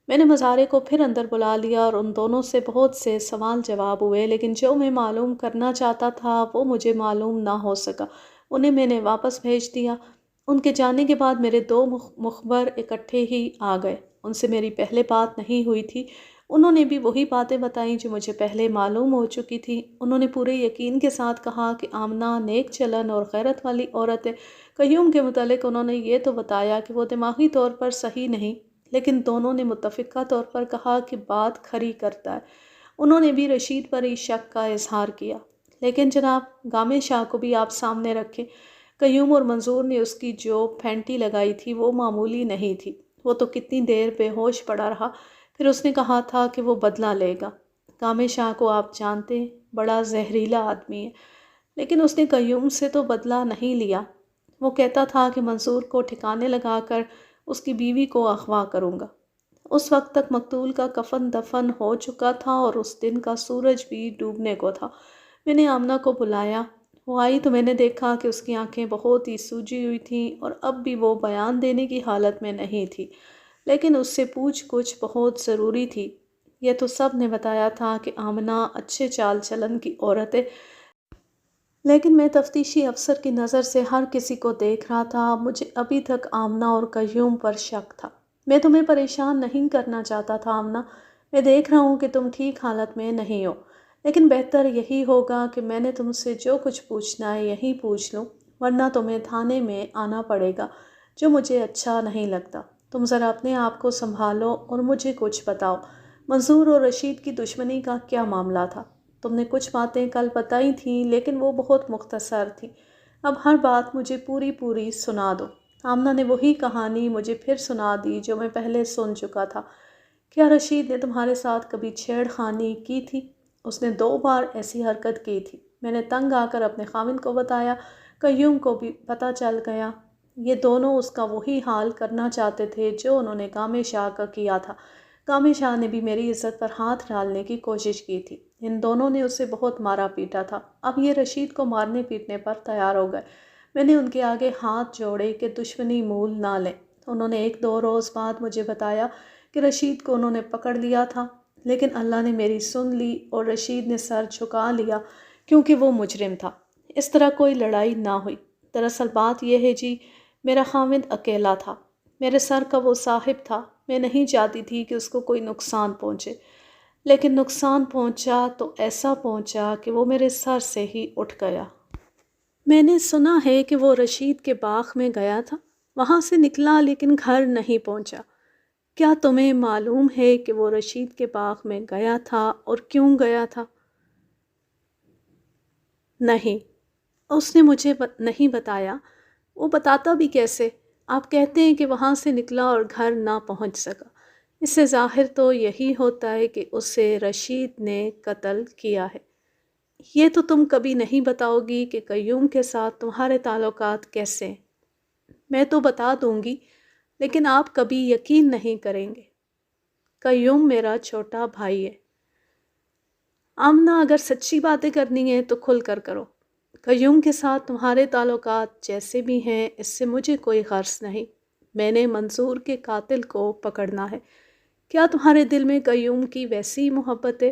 میں نے مزارے کو پھر اندر بلا لیا اور ان دونوں سے بہت سے سوال جواب ہوئے، لیکن جو میں معلوم کرنا چاہتا تھا وہ مجھے معلوم نہ ہو سکا۔ انہیں میں نے واپس بھیج دیا۔ ان کے جانے کے بعد میرے دو مخبر اکٹھے ہی آ گئے۔ ان سے میری پہلے بات نہیں ہوئی تھی۔ انہوں نے بھی وہی باتیں بتائیں جو مجھے پہلے معلوم ہو چکی تھی۔ انہوں نے پورے یقین کے ساتھ کہا کہ آمنہ نیک چلن اور غیرت والی عورت ہے۔ قیوم کے متعلق انہوں نے یہ تو بتایا کہ وہ دماغی طور پر صحیح نہیں، لیکن دونوں نے متفقہ طور پر کہا کہ بات کھری کرتا ہے۔ انہوں نے بھی رشید پر ہی شک کا اظہار کیا۔ لیکن جناب، گامے شاہ کو بھی آپ سامنے رکھیں۔ قیوم اور منظور نے اس کی جو پھینٹی لگائی تھی وہ معمولی نہیں تھی۔ وہ تو کتنی دیر بے ہوش پڑا رہا، پھر اس نے کہا تھا کہ وہ بدلہ لے گا۔ گامے شاہ کو آپ جانتے ہیں، بڑا زہریلا آدمی ہے، لیکن اس نے قیوم سے تو بدلہ نہیں لیا۔ وہ کہتا تھا کہ منظور کو ٹھکانے لگا کر اس کی بیوی کو اغوا کروں گا۔ اس وقت تک مقتول کا کفن دفن ہو چکا تھا اور اس دن کا سورج بھی ڈوبنے کو تھا۔ میں نے آمنہ کو بلایا، وہ آئی تو میں نے دیکھا کہ اس کی آنکھیں بہت ہی سوجی ہوئی تھیں اور اب بھی وہ بیان دینے کی حالت میں نہیں تھی، لیکن اس سے پوچھ گچھ بہت ضروری تھی۔ یہ تو سب نے بتایا تھا کہ آمنہ اچھے چال چلن کی عورت ہے، لیکن میں تفتیشی افسر کی نظر سے ہر کسی کو دیکھ رہا تھا۔ مجھے ابھی تک آمنہ اور قیوم پر شک تھا۔ میں تمہیں پریشان نہیں کرنا چاہتا تھا آمنہ، میں دیکھ رہا ہوں کہ تم ٹھیک حالت میں نہیں ہو، لیکن بہتر یہی ہوگا کہ میں نے تم سے جو کچھ پوچھنا ہے یہیں پوچھ لوں، ورنہ تمہیں تھانے میں آنا پڑے گا، جو مجھے اچھا نہیں لگتا۔ تم ذرا اپنے آپ کو سنبھالو اور مجھے کچھ بتاؤ، منظور اور رشید کی دشمنی کا کیا معاملہ تھا؟ تم نے کچھ باتیں کل بتائی تھیں، لیکن وہ بہت مختصر تھیں۔ اب ہر بات مجھے پوری سنا دو۔ آمنہ نے وہی کہانی مجھے پھر سنا دی جو میں پہلے سن چکا تھا۔ کیا رشید نے تمہارے ساتھ کبھی چھیڑ خانی کی تھی؟ اس نے 2 بار ایسی حرکت کی تھی۔ میں نے تنگ آ کر اپنے خاوند کو بتایا، قیوم کو بھی پتہ چل گیا۔ یہ دونوں اس کا وہی حال کرنا چاہتے تھے جو انہوں نے گامے شاہ کا کیا تھا۔ گامے شاہ نے بھی میری عزت پر ہاتھ ڈالنے کی کوشش کی تھی۔ ان دونوں نے اسے بہت مارا پیٹا تھا۔ اب یہ رشید کو مارنے پیٹنے پر تیار ہو گئے۔ میں نے ان کے آگے ہاتھ جوڑے کہ دشمنی مول نہ لیں۔ انہوں نے 1-2 روز بعد مجھے بتایا کہ رشید کو انہوں نے پکڑ لیا تھا، لیکن اللہ نے میری سن لی اور رشید نے سر جھکا لیا کیونکہ وہ مجرم تھا۔ اس طرح کوئی لڑائی نہ ہوئی۔ دراصل بات یہ ہے جی، میرا خاوند اکیلا تھا، میرے سر کا وہ صاحب تھا۔ میں نہیں چاہتی تھی کہ اس کو کوئی نقصان پہنچے، لیکن نقصان پہنچا تو ایسا پہنچا کہ وہ میرے سر سے ہی اٹھ گیا۔ میں نے سنا ہے کہ وہ رشید کے باغ میں گیا تھا، وہاں سے نکلا لیکن گھر نہیں پہنچا۔ کیا تمہیں معلوم ہے کہ وہ رشید کے باغ میں گیا تھا اور کیوں گیا تھا؟ نہیں، اس نے مجھے نہیں بتایا۔ وہ بتاتا بھی کیسے؟ آپ کہتے ہیں کہ وہاں سے نکلا اور گھر نہ پہنچ سکا، اس سے ظاہر تو یہی ہوتا ہے کہ اسے رشید نے قتل کیا ہے۔ یہ تو تم کبھی نہیں بتاؤ گی کہ قیوم کے ساتھ تمہارے تعلقات کیسے ہیں۔ میں تو بتا دوں گی، لیکن آپ کبھی یقین نہیں کریں گے۔ قیوم میرا چھوٹا بھائی ہے۔ آمنہ، اگر سچی باتیں کرنی ہیں تو کھل کر کرو۔ قیوم کے ساتھ تمہارے تعلقات جیسے بھی ہیں، اس سے مجھے کوئی غرض نہیں۔ میں نے منظور کے قاتل کو پکڑنا ہے۔ کیا تمہارے دل میں قیوم کی ویسی محبت ہے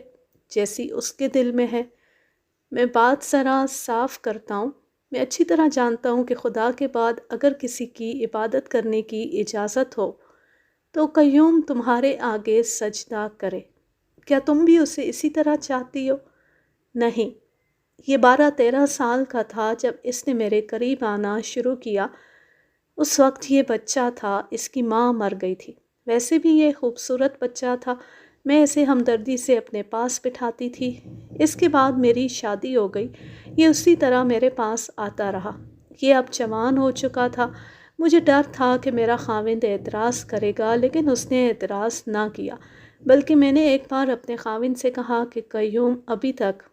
جیسی اس کے دل میں ہے؟ میں بات ذرا صاف کرتا ہوں۔ میں اچھی طرح جانتا ہوں کہ خدا کے بعد اگر کسی کی عبادت کرنے کی اجازت ہو تو قیوم تمہارے آگے سجدہ کرے۔ کیا تم بھی اسے اسی طرح چاہتی ہو؟ نہیں، یہ 12-13 سال کا تھا جب اس نے میرے قریب آنا شروع کیا۔ اس وقت یہ بچہ تھا، اس کی ماں مر گئی تھی۔ ویسے بھی یہ خوبصورت بچہ تھا، میں اسے ہمدردی سے اپنے پاس بٹھاتی تھی۔ اس کے بعد میری شادی ہو گئی، یہ اسی طرح میرے پاس آتا رہا۔ یہ اب جوان ہو چکا تھا۔ مجھے ڈر تھا کہ میرا خاوند اعتراض کرے گا، لیکن اس نے اعتراض نہ کیا، بلکہ میں نے ایک بار اپنے خاوند سے کہا کہ قیوم ابھی تک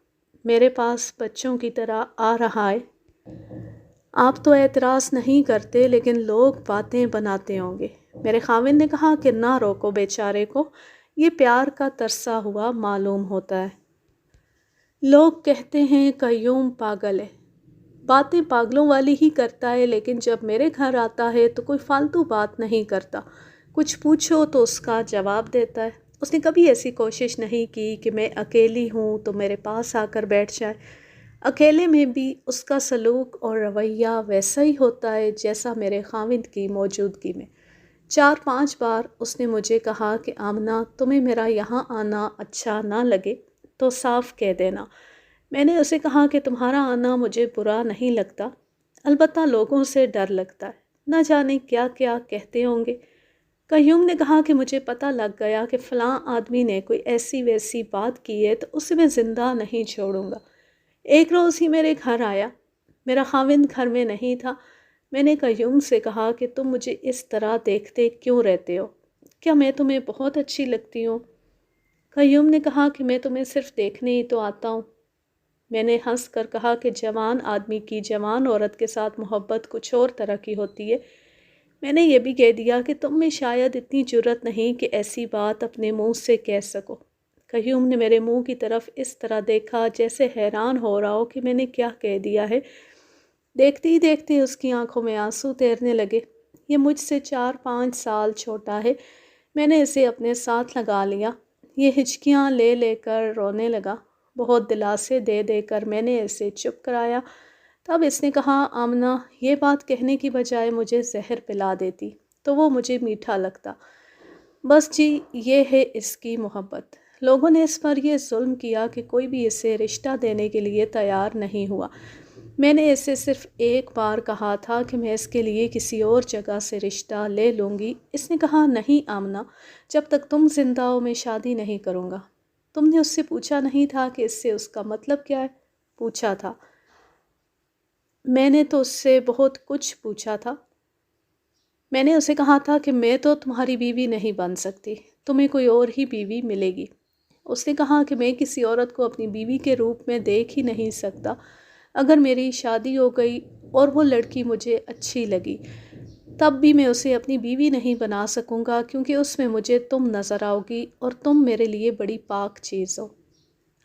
میرے پاس بچوں کی طرح آ رہا ہے۔ آپ تو اعتراض نہیں کرتے، لیکن لوگ باتیں بناتے ہوں گے۔ میرے خاوند نے کہا کہ نہ روکو بیچارے کو، یہ پیار کا ترسا ہوا معلوم ہوتا ہے۔ لوگ کہتے ہیں قیوم پاگل ہے، باتیں پاگلوں والی ہی کرتا ہے، لیکن جب میرے گھر آتا ہے تو کوئی فالتو بات نہیں کرتا۔ کچھ پوچھو تو اس کا جواب دیتا ہے۔ اس نے کبھی ایسی کوشش نہیں کی کہ میں اکیلی ہوں تو میرے پاس آ کر بیٹھ جائے۔ اکیلے میں بھی اس کا سلوک اور رویہ ویسا ہی ہوتا ہے جیسا میرے خاوند کی موجودگی میں۔ 4-5 بار اس نے مجھے کہا کہ آمنہ، تمہیں میرا یہاں آنا اچھا نہ لگے تو صاف کہہ دینا۔ میں نے اسے کہا کہ تمہارا آنا مجھے برا نہیں لگتا، البتہ لوگوں سے ڈر لگتا ہے، نہ جانے کیا کیا کہتے ہوں گے۔ قیوم نے کہا کہ مجھے پتہ لگ گیا کہ فلاں آدمی نے کوئی ایسی ویسی بات کی ہے تو اسے میں زندہ نہیں چھوڑوں گا۔ ایک روز ہی میرے گھر آیا، میرا خاوند گھر میں نہیں تھا۔ میں نے قیوم سے کہا کہ تم مجھے اس طرح دیکھتے کیوں رہتے ہو؟ کیا میں تمہیں بہت اچھی لگتی ہوں؟ قیوم نے کہا کہ میں تمہیں صرف دیکھنے ہی تو آتا ہوں۔ میں نے ہنس کر کہا کہ جوان آدمی کی جوان عورت کے ساتھ محبت کچھ اور طرح کی ہوتی ہے۔ میں نے یہ بھی کہہ دیا کہ تم میں شاید اتنی جرأت نہیں کہ ایسی بات اپنے منہ سے کہہ سکو۔ قیوم نے میرے منہ کی طرف اس طرح دیکھا جیسے حیران ہو رہا ہو کہ میں نے کیا کہہ دیا ہے۔ دیکھتے ہی دیکھتے اس کی آنکھوں میں آنسو تیرنے لگے۔ یہ مجھ سے 4-5 سال چھوٹا ہے۔ میں نے اسے اپنے ساتھ لگا لیا۔ یہ ہچکیاں لے لے کر رونے لگا۔ بہت دلاسے دے دے کر میں نے اسے چپ کرایا۔ تب اس نے کہا، آمنہ، یہ بات کہنے کی بجائے مجھے زہر پلا دیتی تو وہ مجھے میٹھا لگتا۔ بس جی، یہ ہے اس کی محبت۔ لوگوں نے اس پر یہ ظلم کیا کہ کوئی بھی اسے رشتہ دینے کے لیے تیار نہیں ہوا۔ میں نے اسے صرف ایک بار کہا تھا کہ میں اس کے لیے کسی اور جگہ سے رشتہ لے لوں گی۔ اس نے کہا، نہیں آمنہ، جب تک تم زندہ ہو میں شادی نہیں کروں گا۔ تم نے اس سے پوچھا نہیں تھا کہ اس سے اس کا مطلب کیا ہے؟ پوچھا تھا۔ میں نے تو اس سے بہت کچھ پوچھا تھا۔ میں نے اسے کہا تھا کہ میں تو تمہاری بیوی نہیں بن سکتی، تمہیں کوئی اور ہی بیوی ملے گی۔ اس نے کہا کہ میں کسی عورت کو اپنی بیوی کے روپ میں دیکھ ہی نہیں سکتا۔ اگر میری شادی ہو گئی اور وہ لڑکی مجھے اچھی لگی، تب بھی میں اسے اپنی بیوی نہیں بنا سکوں گا، کیونکہ اس میں مجھے تم نظر آؤ گی اور تم میرے لیے بڑی پاک چیز ہو۔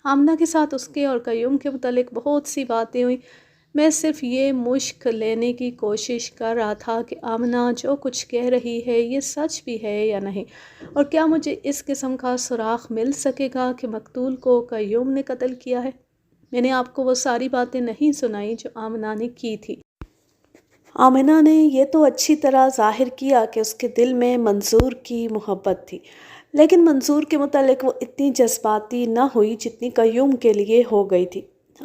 آمنہ کے ساتھ اس کے اور قیوم کے متعلق بہت سی باتیں ہوئیں۔ میں صرف یہ مشق لینے کی کوشش کر رہا تھا کہ آمنہ جو کچھ کہہ رہی ہے یہ سچ بھی ہے یا نہیں، اور کیا مجھے اس قسم کا سراغ مل سکے گا کہ مقتول کو قیوم نے قتل کیا ہے۔ میں نے آپ کو وہ ساری باتیں نہیں سنائیں جو آمنہ نے کی تھی۔ آمنہ نے یہ تو اچھی طرح ظاہر کیا کہ اس کے دل میں منظور کی محبت تھی، لیکن منظور کے متعلق وہ اتنی جذباتی نہ ہوئی جتنی قیوم کے لیے ہو گئی تھی۔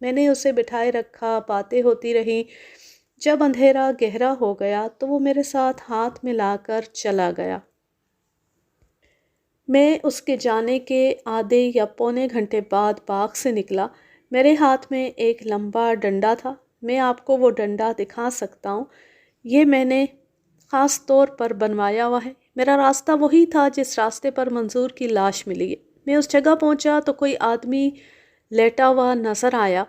میں نے اسے بٹھائے رکھا، باتیں ہوتی رہیں۔ جب اندھیرا گہرا ہو گیا تو وہ میرے ساتھ ہاتھ ملا کر چلا گیا۔ میں اس کے جانے کے آدھے یا پونے گھنٹے بعد باغ سے نکلا۔ میرے ہاتھ میں ایک لمبا ڈنڈا تھا۔ میں آپ کو وہ ڈنڈا دکھا سکتا ہوں، یہ میں نے خاص طور پر بنوایا ہوا ہے۔ میرا راستہ وہی تھا جس راستے پر منظور کی لاش ملی ہے۔ میں اس جگہ پہنچا تو کوئی آدمی لیٹا ہوا نظر آیا۔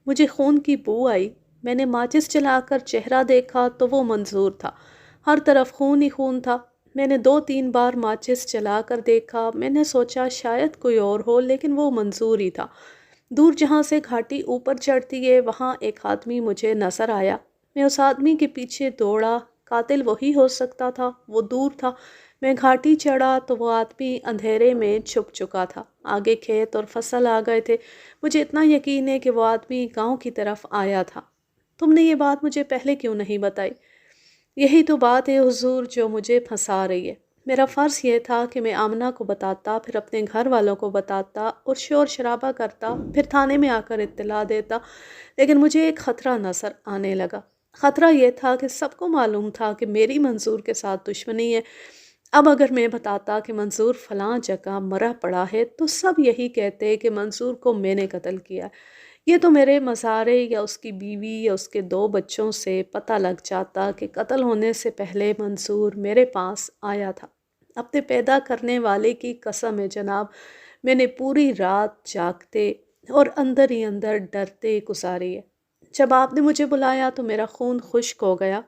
مجھے خون کی بو آئی۔ میں نے ماچس جلا کر چہرہ دیکھا تو وہ منظور تھا۔ ہر طرف خون ہی خون تھا۔ میں نے 2-3 بار ماچس جلا کر دیکھا۔ میں نے سوچا شاید کوئی اور ہو، لیکن وہ منظور ہی تھا۔ دور جہاں سے گھاٹی اوپر چڑھتی ہے وہاں ایک آدمی مجھے نظر آیا۔ میں اس آدمی کے پیچھے دوڑا۔ قاتل وہی ہو سکتا تھا، وہ دور تھا۔ میں گھاٹی چڑھا تو وہ آدمی اندھیرے میں چھپ چکا تھا۔ آگے کھیت اور فصل آ گئے تھے۔ مجھے اتنا یقین ہے کہ وہ آدمی گاؤں کی طرف آیا تھا۔ تم نے یہ بات مجھے پہلے کیوں نہیں بتائی؟ یہی تو بات ہے حضور جو مجھے پھنسا رہی ہے۔ میرا فرض یہ تھا کہ میں آمنہ کو بتاتا، پھر اپنے گھر والوں کو بتاتا اور شور شرابہ کرتا، پھر تھانے میں آ کر اطلاع دیتا، لیکن مجھے ایک خطرہ نظر آنے لگا۔ خطرہ یہ تھا کہ سب کو معلوم تھا کہ میری منظور کے ساتھ دشمنی ہے۔ اب اگر میں بتاتا کہ منظور فلاں جگہ مرا پڑا ہے تو سب یہی کہتے کہ منظور کو میں نے قتل کیا۔ یہ تو میرے مزارے یا اس کی بیوی یا اس کے 2 بچوں سے پتہ لگ جاتا کہ قتل ہونے سے پہلے منظور میرے پاس آیا تھا۔ اپنے پیدا کرنے والے کی قسم ہے جناب، میں نے پوری رات جاگتے اور اندر ہی اندر ڈرتے گزاری ہے۔ جب آپ نے مجھے بلایا تو میرا خون خشک ہو گیا۔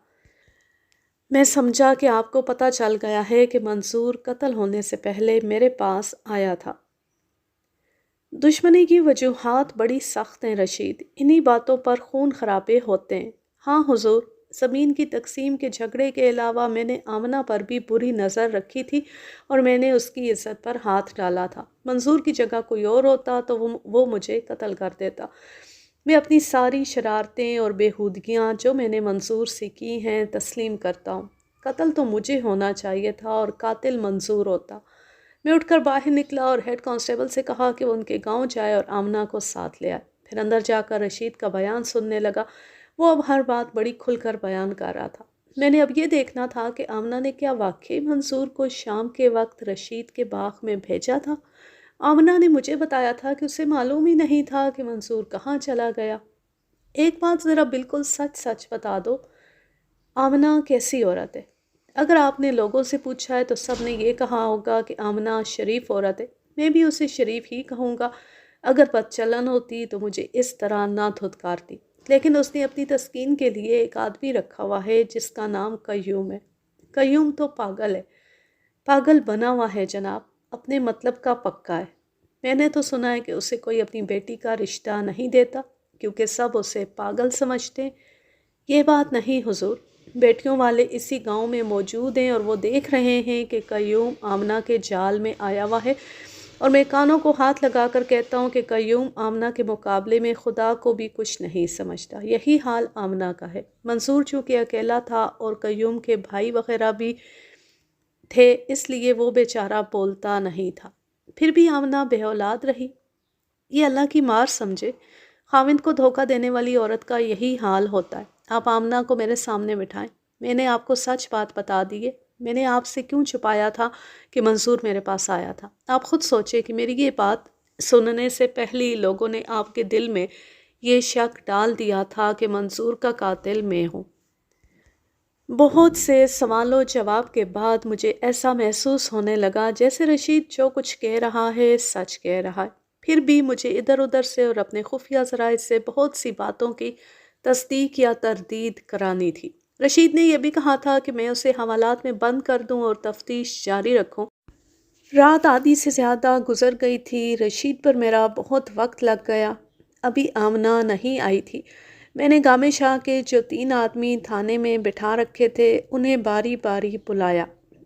میں سمجھا کہ آپ کو پتہ چل گیا ہے کہ منظور قتل ہونے سے پہلے میرے پاس آیا تھا۔ دشمنی کی وجوہات بڑی سخت ہیں رشید، انہی باتوں پر خون خرابے ہوتے ہیں۔ ہاں حضور، زمین کی تقسیم کے جھگڑے کے علاوہ میں نے آمنہ پر بھی بری نظر رکھی تھی اور میں نے اس کی عزت پر ہاتھ ڈالا تھا۔ منظور کی جگہ کوئی اور ہوتا تو وہ مجھے قتل کر دیتا۔ میں اپنی ساری شرارتیں اور بےہودگیاں جو میں نے منظور سے کی ہیں تسلیم کرتا ہوں۔ قتل تو مجھے ہونا چاہیے تھا اور قاتل منظور ہوتا۔ میں اٹھ کر باہر نکلا اور ہیڈ کانسٹیبل سے کہا کہ وہ ان کے گاؤں جائے اور آمنہ کو ساتھ لے آئے۔ پھر اندر جا کر رشید کا بیان سننے لگا۔ وہ اب ہر بات بڑی کھل کر بیان کر رہا تھا۔ میں نے اب یہ دیکھنا تھا کہ آمنہ نے کیا واقعی منظور کو شام کے وقت رشید کے باغ میں بھیجا تھا۔ آمنہ نے مجھے بتایا تھا کہ اسے معلوم ہی نہیں تھا کہ منظور کہاں چلا گیا۔ ایک بات ذرا بالکل سچ سچ بتا دو، آمنہ کیسی عورت ہے؟ اگر آپ نے لوگوں سے پوچھا ہے تو سب نے یہ کہا ہوگا کہ آمنہ شریف عورت ہے۔ میں بھی اسے شریف ہی کہوں گا۔ اگر بد چلن ہوتی تو مجھے اس طرح نہ دھتکارتی، لیکن اس نے اپنی تسکین کے لیے ایک آدمی رکھا ہوا ہے جس کا نام قیوم ہے۔ قیوم تو پاگل ہے، پاگل بنا ہوا ہے جناب، اپنے مطلب کا پکا ہے۔ میں نے تو سنا ہے کہ اسے کوئی اپنی بیٹی کا رشتہ نہیں دیتا کیونکہ سب اسے پاگل سمجھتے ہیں۔ یہ بات نہیں حضور، بیٹیوں والے اسی گاؤں میں موجود ہیں اور وہ دیکھ رہے ہیں کہ قیوم آمنہ کے جال میں آیا ہوا ہے، اور میں کانوں کو ہاتھ لگا کر کہتا ہوں کہ قیوم آمنہ کے مقابلے میں خدا کو بھی کچھ نہیں سمجھتا۔ یہی حال آمنہ کا ہے۔ منظور چونکہ اکیلا تھا اور قیوم کے بھائی وغیرہ بھی تھے، اس لیے وہ بیچارہ بولتا نہیں تھا۔ پھر بھی آمنہ بے اولاد رہی۔ یہ اللہ کی مار سمجھے، خاوند کو دھوکہ دینے والی عورت کا یہی حال ہوتا ہے۔ آپ آمنہ کو میرے سامنے بٹھائیں، میں نے آپ کو سچ بات بتا دی ہے۔ میں نے آپ سے کیوں چھپایا تھا کہ منظور میرے پاس آیا تھا؟ آپ خود سوچے کہ میری یہ بات سننے سے پہلے ہی لوگوں نے آپ کے دل میں یہ شک ڈال دیا تھا کہ منظور کا قاتل میں ہوں۔ بہت سے سوال و جواب کے بعد مجھے ایسا محسوس ہونے لگا جیسے رشید جو کچھ کہہ رہا ہے سچ کہہ رہا ہے۔ پھر بھی مجھے ادھر ادھر سے اور اپنے خفیہ ذرائع سے بہت سی باتوں کی تصدیق یا تردید کرانی تھی۔ رشید نے یہ بھی کہا تھا کہ میں اسے حوالات میں بند کر دوں اور تفتیش جاری رکھوں۔ رات آدھی سے زیادہ گزر گئی تھی۔ رشید پر میرا بہت وقت لگ گیا۔ ابھی آمنہ نہیں آئی تھی۔ میں نے گامے شاہ کے جو 3 آدمی تھانے میں بٹھا رکھے تھے انہیں باری باری بلایا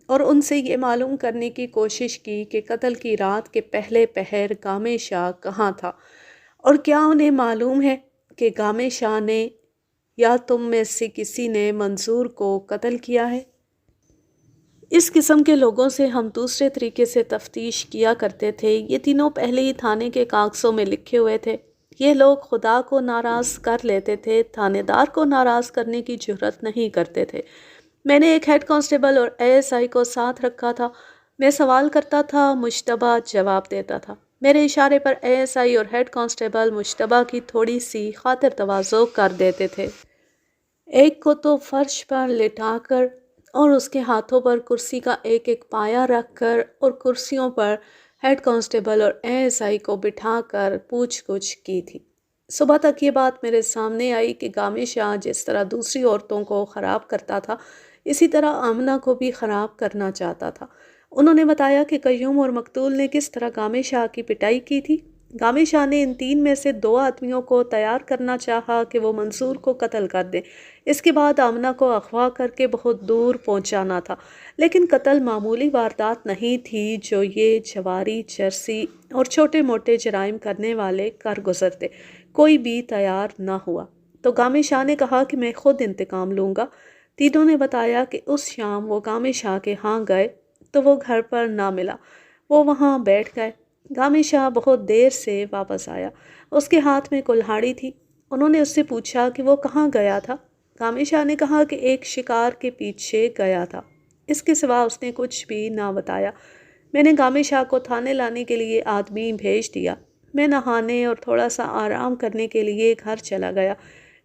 اور ان سے یہ معلوم کرنے کی کوشش کی کہ قتل کی رات کے پہلے پہر گامے شاہ کہاں تھا، اور کیا انہیں معلوم ہے کہ گامے شاہ نے یا تم میں سے کسی نے منظور کو قتل کیا ہے۔ اس قسم کے لوگوں سے ہم دوسرے طریقے سے تفتیش کیا کرتے تھے۔ یہ تینوں پہلے ہی تھانے کے کاغذوں میں لکھے ہوئے تھے۔ یہ لوگ خدا کو ناراض کر لیتے تھے، تھانے دار کو ناراض کرنے کی جرات نہیں کرتے تھے۔ میں نے ایک ہیڈ کانسٹیبل اور ASI کو ساتھ رکھا تھا۔ میں سوال کرتا تھا، مشتبہ جواب دیتا تھا۔ میرے اشارے پر ASI اور ہیڈ کانسٹیبل مشتبہ کی تھوڑی سی خاطر تواضع کر دیتے تھے۔ ایک کو تو فرش پر لٹا کر اور اس کے ہاتھوں پر کرسی کا ایک ایک پایا رکھ کر اور کرسیوں پر ہیڈ کانسٹیبل اور ASI کو بٹھا کر پوچھ گچھ کی تھی۔ صبح تک یہ بات میرے سامنے آئی کہ گامی شاہ جس طرح دوسری عورتوں کو خراب کرتا تھا، اسی طرح آمنہ کو بھی خراب کرنا چاہتا تھا۔ انہوں نے بتایا کہ قیوم اور مقتول نے کس طرح گامی شاہ کی پٹائی کی تھی۔ گامی شاہ نے ان 3 میں سے 2 آدمیوں کو تیار کرنا چاہا کہ وہ منصور کو قتل کر دیں۔ اس کے بعد آمنہ کو اغوا کر کے بہت دور پہنچانا تھا، لیکن قتل معمولی واردات نہیں تھی جو یہ جواری، چرسی اور چھوٹے موٹے جرائم کرنے والے کر گزرتے۔ کوئی بھی تیار نہ ہوا تو گامی شاہ نے کہا کہ میں خود انتقام لوں گا۔ تینوں نے بتایا کہ اس شام وہ گامی شاہ کے ہاں گئے تو وہ گھر پر نہ ملا۔ وہ وہاں بیٹھ گئے۔ گامی شاہ بہت دیر سے واپس آیا۔ اس کے ہاتھ میں کلہاڑی تھی۔ انہوں نے اس سے پوچھا کہ وہ کہاں گیا تھا۔ گامی شاہ نے کہا کہ ایک شکار کے پیچھے گیا تھا۔ اس کے سوا اس نے کچھ بھی نہ بتایا۔ میں نے گامی شاہ کو تھانے لانے کے لیے آدمی بھیج دیا۔ میں نہانے اور تھوڑا سا آرام کرنے کے لیے گھر چلا گیا۔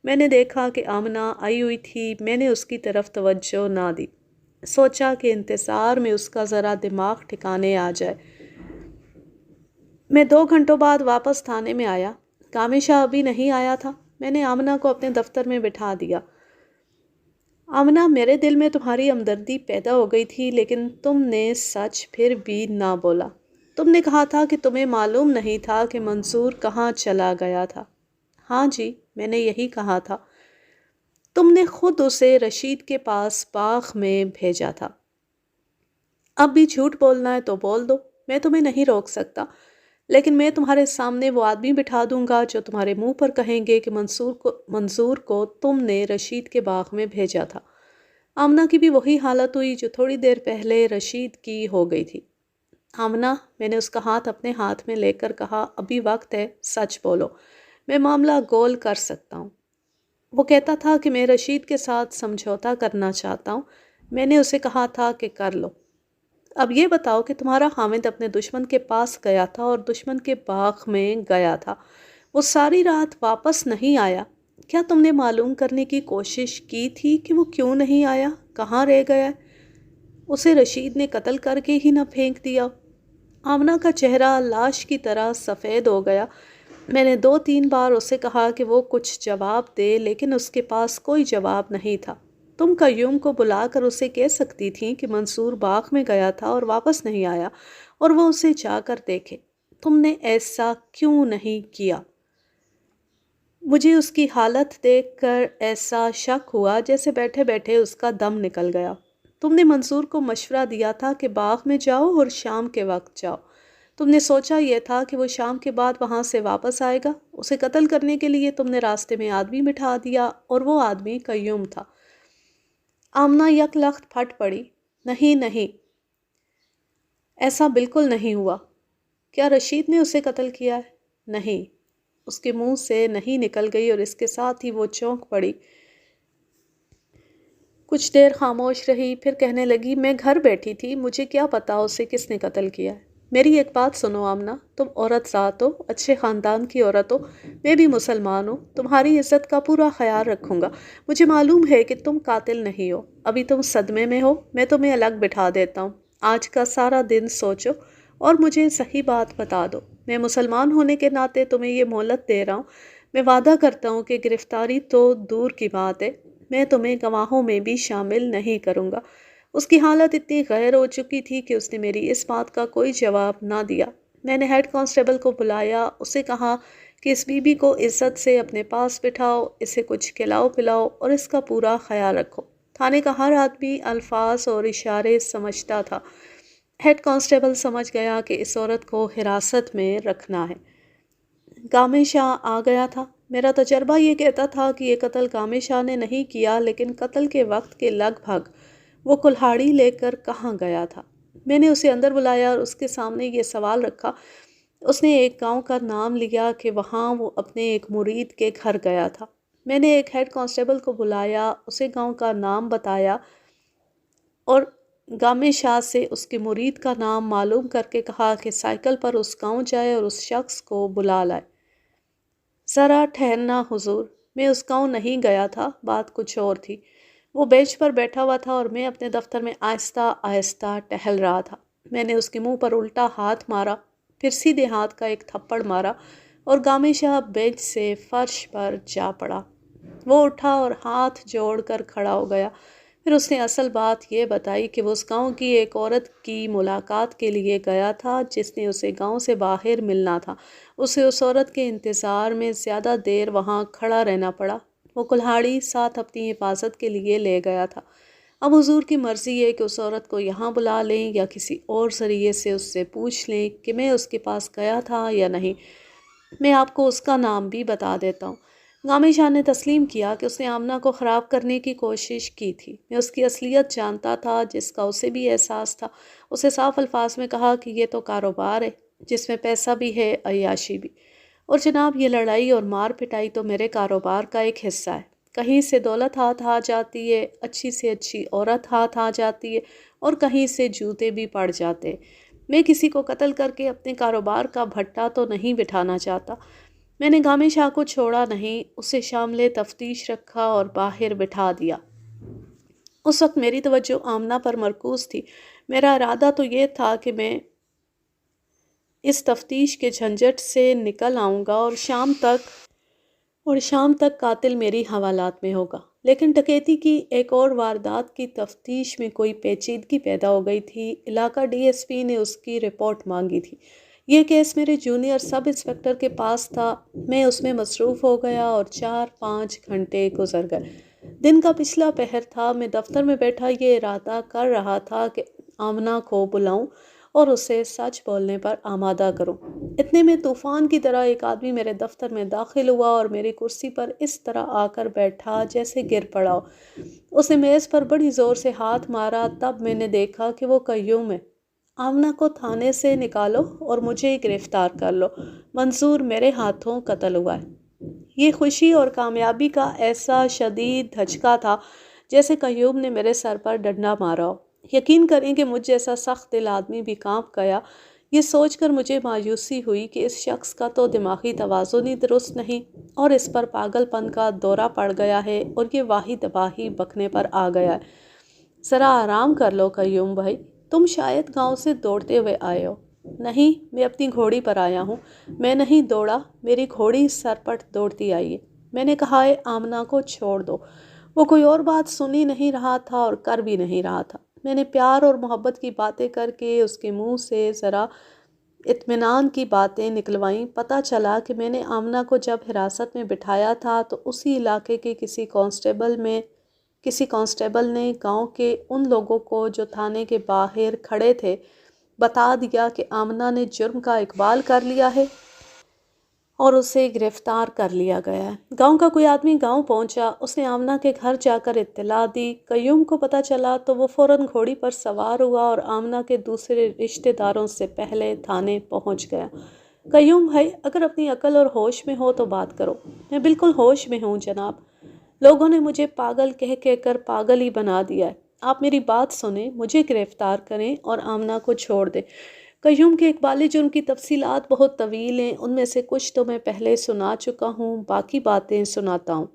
میں نے دیکھا کہ آمنہ آئی ہوئی تھی۔ میں نے اس کی طرف توجہ نہ دی۔ سوچا کہ انتظار میں اس کا ذرا دماغ ٹھکانے آ جائے۔ میں 2 گھنٹوں بعد واپس تھانے میں آیا۔ گامی شاہ ابھی نہیں آیا تھا۔ میں نے آمنہ کو اپنے دفتر میں بٹھا دیا۔ آمنہ، میرے دل میں تمہاری ہمدردی پیدا ہو گئی تھی، لیکن تم نے سچ پھر بھی نہ بولا۔ تم نے کہا تھا کہ تمہیں معلوم نہیں تھا کہ منصور کہاں چلا گیا تھا۔ ہاں جی، میں نے یہی کہا تھا۔ تم نے خود اسے رشید کے پاس باغ میں بھیجا تھا۔ اب بھی جھوٹ بولنا ہے تو بول دو، میں تمہیں نہیں روک سکتا، لیکن میں تمہارے سامنے وہ آدمی بٹھا دوں گا جو تمہارے منہ پر کہیں گے کہ منصور کو تم نے رشید کے باغ میں بھیجا تھا۔ آمنہ کی بھی وہی حالت ہوئی جو تھوڑی دیر پہلے رشید کی ہو گئی تھی۔ آمنہ، میں نے اس کا ہاتھ اپنے ہاتھ میں لے کر کہا، ابھی وقت ہے، سچ بولو، میں معاملہ گول کر سکتا ہوں۔ وہ کہتا تھا کہ میں رشید کے ساتھ سمجھوتا کرنا چاہتا ہوں۔ میں نے اسے کہا تھا کہ کر لو۔ اب یہ بتاؤ کہ تمہارا حامد اپنے دشمن کے پاس گیا تھا اور دشمن کے باغ میں گیا تھا۔ وہ ساری رات واپس نہیں آیا۔ کیا تم نے معلوم کرنے کی کوشش کی تھی کہ وہ کیوں نہیں آیا، کہاں رہ گیا؟ اسے رشید نے قتل کر کے ہی نہ پھینک دیا؟ آمنہ کا چہرہ لاش کی طرح سفید ہو گیا۔ میں نے 2-3 بار اسے کہا کہ وہ کچھ جواب دے، لیکن اس کے پاس کوئی جواب نہیں تھا۔ تم قیوم کو بلا کر اسے کہہ سکتی تھیں کہ منصور باغ میں گیا تھا اور واپس نہیں آیا، اور وہ اسے جا کر دیکھے۔ تم نے ایسا کیوں نہیں کیا؟ مجھے اس کی حالت دیکھ کر ایسا شک ہوا جیسے بیٹھے بیٹھے اس کا دم نکل گیا۔ تم نے منصور کو مشورہ دیا تھا کہ باغ میں جاؤ اور شام کے وقت جاؤ۔ تم نے سوچا یہ تھا کہ وہ شام کے بعد وہاں سے واپس آئے گا۔ اسے قتل کرنے کے لیے تم نے راستے میں آدمی بٹھا دیا، اور وہ آدمی قیوم تھا۔ آمنہ یک لخت پھٹ پڑی۔ نہیں نہیں، ایسا بالکل نہیں ہوا۔ کیا رشید نے اسے قتل کیا ہے؟ نہیں۔ اس کے منہ سے نہیں نکل گئی اور اس کے ساتھ ہی وہ چونک پڑی۔ کچھ دیر خاموش رہی، پھر کہنے لگی، میں گھر بیٹھی تھی، مجھے کیا پتا اسے کس نے قتل کیا ہے۔ میری ایک بات سنو آمنہ، تم عورت ذات ہو، اچھے خاندان کی عورت ہو، میں بھی مسلمان ہوں، تمہاری عزت کا پورا خیال رکھوں گا۔ مجھے معلوم ہے کہ تم قاتل نہیں ہو، ابھی تم صدمے میں ہو۔ میں تمہیں الگ بٹھا دیتا ہوں، آج کا سارا دن سوچو اور مجھے صحیح بات بتا دو۔ میں مسلمان ہونے کے ناطے تمہیں یہ مہلت دے رہا ہوں۔ میں وعدہ کرتا ہوں کہ گرفتاری تو دور کی بات ہے، میں تمہیں گواہوں میں بھی شامل نہیں کروں گا۔ اس کی حالت اتنی غیر ہو چکی تھی کہ اس نے میری اس بات کا کوئی جواب نہ دیا۔ میں نے ہیڈ کانسٹیبل کو بلایا، اسے کہا کہ اس بی بی کو عزت سے اپنے پاس بٹھاؤ، اسے کچھ کھلاؤ پلاؤ اور اس کا پورا خیال رکھو۔ تھانے کا ہر آدمی الفاظ اور اشارے سمجھتا تھا۔ ہیڈ کانسٹیبل سمجھ گیا کہ اس عورت کو حراست میں رکھنا ہے۔ گامی شاہ آ گیا تھا۔ میرا تجربہ یہ کہتا تھا کہ یہ قتل گامی شاہ نے نہیں کیا، لیکن قتل کے وقت کے لگ بھگ وہ کلہاڑی لے کر کہاں گیا تھا۔ میں نے اسے اندر بلایا اور اس کے سامنے یہ سوال رکھا، اس نے ایک گاؤں کا نام لیا کہ وہاں وہ اپنے ایک مرید کے گھر گیا تھا۔ میں نے ایک ہیڈ کانسٹیبل کو بلایا، اسے گاؤں کا نام بتایا اور گامے شاہ سے اس کے مرید کا نام معلوم کر کے کہا کہ سائیکل پر اس گاؤں جائے اور اس شخص کو بلا لائے۔ ذرا ٹھہرنا حضور، میں اس گاؤں نہیں گیا تھا، بات کچھ اور تھی۔ وہ بینچ پر بیٹھا ہوا تھا اور میں اپنے دفتر میں آہستہ آہستہ ٹہل رہا تھا۔ میں نے اس کے منہ پر الٹا ہاتھ مارا، پھر سیدھے ہاتھ کا ایک تھپڑ مارا اور گامے شاہ بینچ سے فرش پر جا پڑا۔ وہ اٹھا اور ہاتھ جوڑ کر کھڑا ہو گیا۔ پھر اس نے اصل بات یہ بتائی کہ وہ اس گاؤں کی ایک عورت کی ملاقات کے لیے گیا تھا جس نے اسے گاؤں سے باہر ملنا تھا۔ اسے اس عورت کے انتظار میں زیادہ دیر وہاں کھڑا رہنا پڑا۔ وہ کلہاڑی ساتھ اپنی حفاظت کے لیے لے گیا تھا۔ اب حضور کی مرضی ہے کہ اس عورت کو یہاں بلا لیں یا کسی اور ذریعے سے اس سے پوچھ لیں کہ میں اس کے پاس گیا تھا یا نہیں۔ میں آپ کو اس کا نام بھی بتا دیتا ہوں۔ گامے شاہ نے تسلیم کیا کہ اس نے آمنہ کو خراب کرنے کی کوشش کی تھی۔ میں اس کی اصلیت جانتا تھا جس کا اسے بھی احساس تھا۔ اسے صاف الفاظ میں کہا کہ یہ تو کاروبار ہے جس میں پیسہ بھی ہے، عیاشی بھی، اور جناب یہ لڑائی اور مار پٹائی تو میرے کاروبار کا ایک حصہ ہے۔ کہیں سے دولت ہاتھ آ جاتی ہے، اچھی سے اچھی عورت ہاتھ آ جاتی ہے اور کہیں سے جوتے بھی پڑ جاتے ہیں۔ میں کسی کو قتل کر کے اپنے کاروبار کا بھٹا تو نہیں بٹھانا چاہتا۔ میں نے گامے شاہ کو چھوڑا نہیں، اسے شامل تفتیش رکھا اور باہر بٹھا دیا۔ اس وقت میری توجہ آمنہ پر مرکوز تھی۔ میرا ارادہ تو یہ تھا کہ میں اس تفتیش کے جھنجٹ سے نکل آؤں گا اور شام تک قاتل میری حوالات میں ہوگا، لیکن ڈکیتی کی ایک اور واردات کی تفتیش میں کوئی پیچیدگی پیدا ہو گئی تھی۔ علاقہ ڈی ایس پی نے اس کی رپورٹ مانگی تھی۔ یہ کیس میرے جونیئر سب انسپکٹر کے پاس تھا۔ میں اس میں مصروف ہو گیا اور 4-5 گھنٹے گزر گئے۔ دن کا پچھلا پہر تھا۔ میں دفتر میں بیٹھا یہ ارادہ کر رہا تھا کہ آمنہ کو بلاؤں اور اسے سچ بولنے پر آمادہ کروں۔ اتنے میں طوفان کی طرح ایک آدمی میرے دفتر میں داخل ہوا اور میری کرسی پر اس طرح آ کر بیٹھا جیسے گر پڑا ہو۔ اس نے میز پر بڑی زور سے ہاتھ مارا۔ تب میں نے دیکھا کہ وہ قیوم ہے۔ آمنہ کو تھانے سے نکالو اور مجھے گرفتار کر لو، منصور میرے ہاتھوں قتل ہوا ہے۔ یہ خوشی اور کامیابی کا ایسا شدید دھچکا تھا جیسے قیوم نے میرے سر پر ڈنڈا مارا ہو۔ یقین کریں کہ مجھ جیسا سخت دل آدمی بھی کانپ گیا۔ یہ سوچ کر مجھے مایوسی ہوئی کہ اس شخص کا تو دماغی توازن ہی درست نہیں اور اس پر پاگل پن کا دورہ پڑ گیا ہے اور یہ واہی تباہی بکنے پر آ گیا ہے۔ ذرا آرام کر لو قیوم بھائی، تم شاید گاؤں سے دوڑتے ہوئے آئے ہو۔ نہیں، میں اپنی گھوڑی پر آیا ہوں۔ میں نہیں دوڑا، میری گھوڑی سرپٹ دوڑتی آئی ہے۔ میں نے کہا ہے آمنہ کو چھوڑ دو۔ وہ کوئی اور بات سن ہی نہیں رہا تھا اور کر بھی نہیں رہا تھا۔ میں نے پیار اور محبت کی باتیں کر کے اس کے منہ سے ذرا اطمینان کی باتیں نکلوائیں۔ پتہ چلا کہ میں نے آمنہ کو جب حراست میں بٹھایا تھا تو اسی علاقے کے کسی کانسٹیبل نے گاؤں کے ان لوگوں کو جو تھانے کے باہر کھڑے تھے بتا دیا کہ آمنہ نے جرم کا اقبال کر لیا ہے اور اسے گرفتار کر لیا گیا ہے۔ گاؤں کا کوئی آدمی گاؤں پہنچا، اس نے آمنہ کے گھر جا کر اطلاع دی۔ قیوم کو پتہ چلا تو وہ فوراً گھوڑی پر سوار ہوا اور آمنہ کے دوسرے رشتہ داروں سے پہلے تھانے پہنچ گیا۔ قیوم بھائی، اگر اپنی عقل اور ہوش میں ہو تو بات کرو۔ میں بالکل ہوش میں ہوں جناب۔ لوگوں نے مجھے پاگل کہہ کر پاگل ہی بنا دیا ہے۔ آپ میری بات سنیں، مجھے گرفتار کریں اور آمنہ کو چھوڑ دیں۔ قیوم کے اقبال جرم کی تفصیلات بہت طویل ہیں، ان میں سے کچھ تو میں پہلے سنا چکا ہوں، باقی باتیں سناتا ہوں۔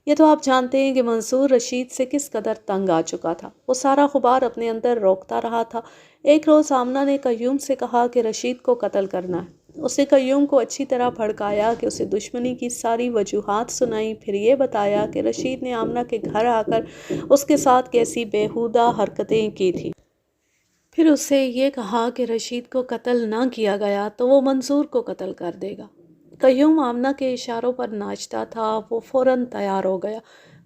یہ تو آپ جانتے ہیں کہ منصور رشید سے کس قدر تنگ آ چکا تھا۔ وہ سارا غبار اپنے اندر روکتا رہا تھا۔ ایک روز آمنہ نے قیوم سے کہا کہ رشید کو قتل کرنا ہے۔ اس نے قیوم کو اچھی طرح بھڑکایا کہ اسے دشمنی کی ساری وجوہات سنائیں، پھر یہ بتایا کہ رشید نے آمنہ کے گھر آ کر اس کے ساتھ کیسی بیہودہ حرکتیں کی تھی۔ پھر اسے یہ کہا کہ رشید کو قتل نہ کیا گیا تو وہ منصور کو قتل کر دے گا۔ قیوم آمنہ کے اشاروں پر ناچتا تھا۔ وہ فوراً تیار ہو گیا۔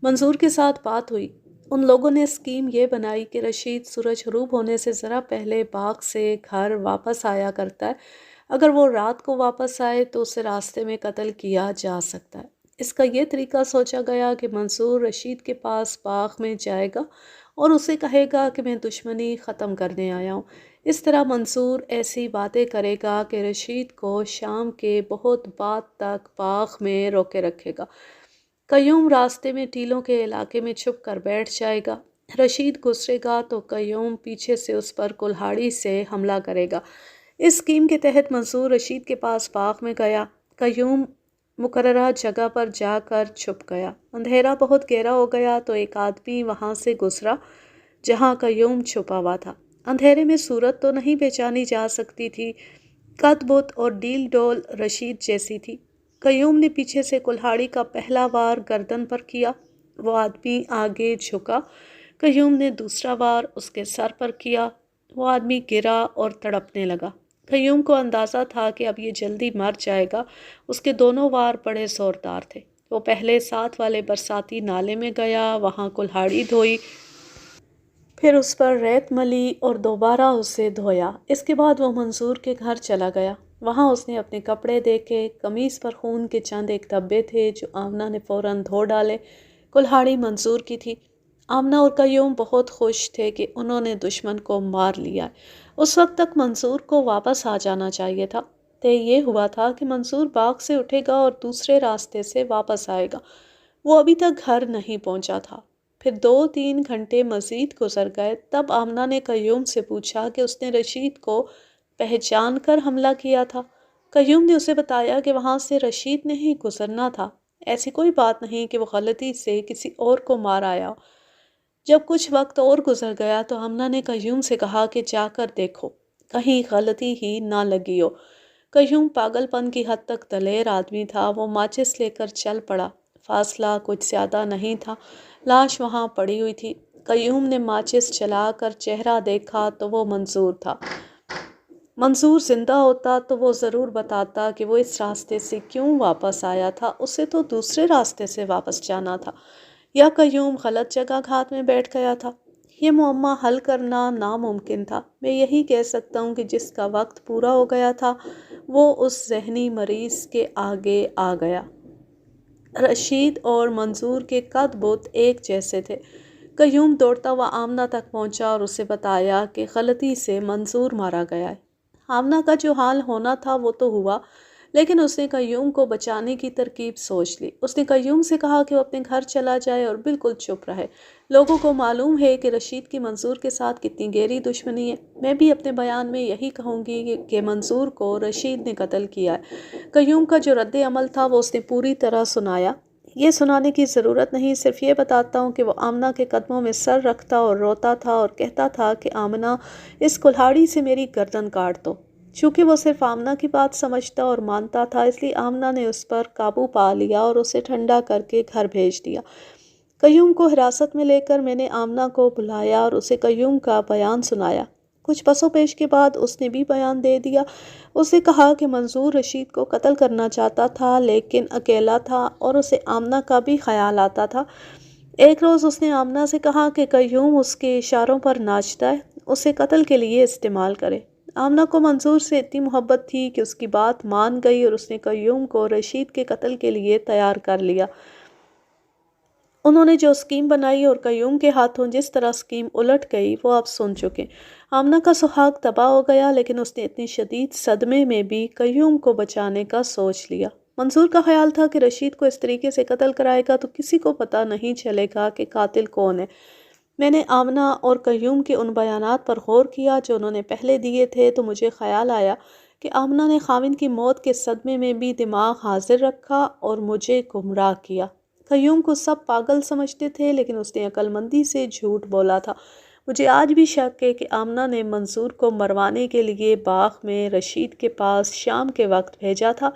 منصور کے ساتھ بات ہوئی۔ ان لوگوں نے اسکیم یہ بنائی کہ رشید سورج غروب ہونے سے ذرا پہلے باغ سے گھر واپس آیا کرتا ہے۔ اگر وہ رات کو واپس آئے تو اسے راستے میں قتل کیا جا سکتا ہے۔ اس کا یہ طریقہ سوچا گیا کہ منصور رشید کے پاس باغ میں جائے گا اور اسے کہے گا کہ میں دشمنی ختم کرنے آیا ہوں۔ اس طرح منصور ایسی باتیں کرے گا کہ رشید کو شام کے بہت بعد تک باغ میں روکے رکھے گا۔ قیوم راستے میں ٹیلوں کے علاقے میں چھپ کر بیٹھ جائے گا۔ رشید گزرے گا تو قیوم پیچھے سے اس پر کلہاڑی سے حملہ کرے گا۔ اس اسکیم کے تحت منصور رشید کے پاس باغ میں گیا۔ قیوم مقررہ جگہ پر جا کر چھپ گیا۔ اندھیرا بہت گہرا ہو گیا تو ایک آدمی وہاں سے گزرا جہاں قیوم چھپا ہوا تھا۔ اندھیرے میں صورت تو نہیں پہچانی جا سکتی تھی، قد بت اور ڈیل ڈول رشید جیسی تھی۔ قیوم نے پیچھے سے کلہاڑی کا پہلا وار گردن پر کیا، وہ آدمی آگے جھکا۔ قیوم نے دوسرا وار اس کے سر پر کیا، وہ آدمی گرا اور تڑپنے لگا۔ قیوم کو اندازہ تھا کہ اب یہ جلدی مر جائے گا۔ اس کے دونوں وار بڑے زوردار تھے۔ وہ پہلے ساتھ والے برساتی نالے میں گیا، وہاں کلہاڑی دھوئی، پھر اس پر ریت ملی اور دوبارہ اسے دھویا۔ اس کے بعد وہ منصور کے گھر چلا گیا۔ وہاں اس نے اپنے کپڑے دیکھے، قمیص پر خون کے چند ایک دھبے تھے جو آمنہ نے فوراً دھو ڈالے۔ کلہاڑی منصور کی تھی۔ آمنہ اور قیوم بہت خوش تھے کہ انہوں نے دشمن کو مار لیا۔ اس وقت تک منصور کو واپس آ جانا چاہیے تھا۔ طے یہ ہوا تھا کہ منصور باغ سے اٹھے گا اور دوسرے راستے سے واپس آئے گا۔ وہ ابھی تک گھر نہیں پہنچا تھا۔ پھر 2-3 گھنٹے مزید گزر گئے، تب آمنہ نے قیوم سے پوچھا کہ اس نے رشید کو پہچان کر حملہ کیا تھا۔ قیوم نے اسے بتایا کہ وہاں سے رشید نے ہی گزرنا تھا، ایسی کوئی بات نہیں کہ وہ غلطی سے کسی اور کو مار آیا۔ جب کچھ وقت اور گزر گیا تو آمنہ نے قیوم سے کہا کہ جا کر دیکھو، کہیں غلطی ہی نہ لگی ہو۔ قیوم پاگل پن کی حد تک دلیر آدمی تھا۔ وہ ماچس لے کر چل پڑا۔ فاصلہ کچھ زیادہ نہیں تھا، لاش وہاں پڑی ہوئی تھی۔ قیوم نے ماچس چلا کر چہرہ دیکھا تو وہ منصور تھا۔ منصور زندہ ہوتا تو وہ ضرور بتاتا کہ وہ اس راستے سے کیوں واپس آیا تھا، اسے تو دوسرے راستے سے واپس جانا تھا، یا قیوم غلط جگہ گھات میں بیٹھ گیا تھا۔ یہ معمہ حل کرنا ناممکن تھا۔ میں یہی کہہ سکتا ہوں کہ جس کا وقت پورا ہو گیا تھا وہ اس ذہنی مریض کے آگے آ گیا۔ رشید اور منصور کے قد بت ایک جیسے تھے۔ قیوم دوڑتا ہوا آمنہ تک پہنچا اور اسے بتایا کہ غلطی سے منصور مارا گیا ہے۔ آمنہ کا جو حال ہونا تھا وہ تو ہوا، لیکن اس نے قیوم کو بچانے کی ترکیب سوچ لی۔ اس نے قیوم سے کہا کہ وہ اپنے گھر چلا جائے اور بالکل چپ رہے۔ لوگوں کو معلوم ہے کہ رشید کی منصور کے ساتھ کتنی گہری دشمنی ہے۔ میں بھی اپنے بیان میں یہی کہوں گی کہ منصور کو رشید نے قتل کیا ہے۔ قیوم کا جو رد عمل تھا وہ اس نے پوری طرح سنایا۔ یہ سنانے کی ضرورت نہیں، صرف یہ بتاتا ہوں کہ وہ آمنہ کے قدموں میں سر رکھتا اور روتا تھا اور کہتا تھا کہ آمنہ، اس کلہاڑی سے میری گردن کاٹ دو۔ چونکہ وہ صرف آمنہ کی بات سمجھتا اور مانتا تھا، اس لیے آمنہ نے اس پر قابو پا لیا اور اسے ٹھنڈا کر کے گھر بھیج دیا۔ قیوم کو حراست میں لے کر میں نے آمنہ کو بلایا اور اسے قیوم کا بیان سنایا۔ کچھ پس و پیش کے بعد اس نے بھی بیان دے دیا۔ اسے کہا کہ منصور رشید کو قتل کرنا چاہتا تھا لیکن اکیلا تھا اور اسے آمنہ کا بھی خیال آتا تھا۔ ایک روز اس نے آمنہ سے کہا کہ قیوم اس کے اشاروں پر ناچتا ہے، اسے قتل کے لیے استعمال کرے۔ آمنہ کو منصور سے اتنی محبت تھی کہ اس کی بات مان گئی اور اس نے قیوم کو رشید کے قتل کے لیے تیار کر لیا۔ انہوں نے جو اسکیم بنائی اور قیوم کے ہاتھوں جس طرح اسکیم الٹ گئی وہ آپ سن چکے۔ آمنہ کا سہاگ تباہ ہو گیا، لیکن اس نے اتنی شدید صدمے میں بھی قیوم کو بچانے کا سوچ لیا۔ منصور کا خیال تھا کہ رشید کو اس طریقے سے قتل کرائے گا تو کسی کو پتہ نہیں چلے گا کہ قاتل کون ہے۔ میں نے آمنہ اور قیوم کے ان بیانات پر غور کیا جو انہوں نے پہلے دیے تھے تو مجھے خیال آیا کہ آمنہ نے خاوند کی موت کے صدمے میں بھی دماغ حاضر رکھا اور مجھے گمراہ کیا۔ قیوم کو سب پاگل سمجھتے تھے لیکن اس نے عقل مندی سے جھوٹ بولا تھا۔ مجھے آج بھی شک ہے کہ آمنہ نے منصور کو مروانے کے لیے باغ میں رشید کے پاس شام کے وقت بھیجا تھا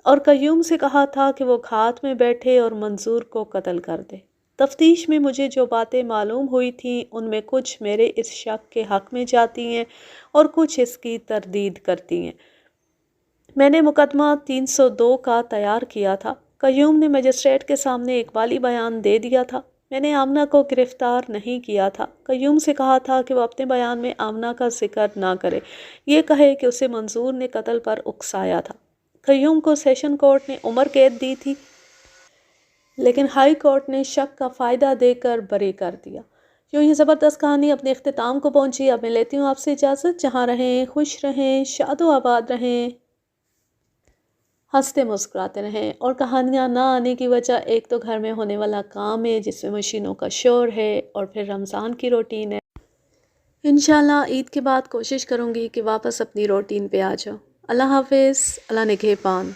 اور قیوم سے کہا تھا کہ وہ گھات میں بیٹھے اور منصور کو قتل کر دے۔ تفتیش میں مجھے جو باتیں معلوم ہوئی تھیں ان میں کچھ میرے اس شک کے حق میں جاتی ہیں اور کچھ اس کی تردید کرتی ہیں۔ میں نے مقدمہ 302 کا تیار کیا تھا۔ قیوم نے مجسٹریٹ کے سامنے اقبالی بیان دے دیا تھا۔ میں نے آمنہ کو گرفتار نہیں کیا تھا۔ قیوم سے کہا تھا کہ وہ اپنے بیان میں آمنہ کا ذکر نہ کرے، یہ کہے کہ اسے منصور نے قتل پر اکسایا تھا۔ قیوم کو سیشن کورٹ نے عمر قید دی تھی لیکن ہائی کورٹ نے شک کا فائدہ دے کر بری کر دیا۔ جو یہ زبردست کہانی اپنے اختتام کو پہنچی، اب میں لیتی ہوں آپ سے اجازت۔ جہاں رہیں خوش رہیں، شاد و آباد رہیں، ہنستے مسکراتے رہیں۔ اور کہانیاں نہ آنے کی وجہ ایک تو گھر میں ہونے والا کام ہے جس میں مشینوں کا شور ہے، اور پھر رمضان کی روٹین ہے۔ انشاءاللہ عید کے بعد کوشش کروں گی کہ واپس اپنی روٹین پہ آ جاؤں۔ اللہ حافظ، اللہ نگہبان۔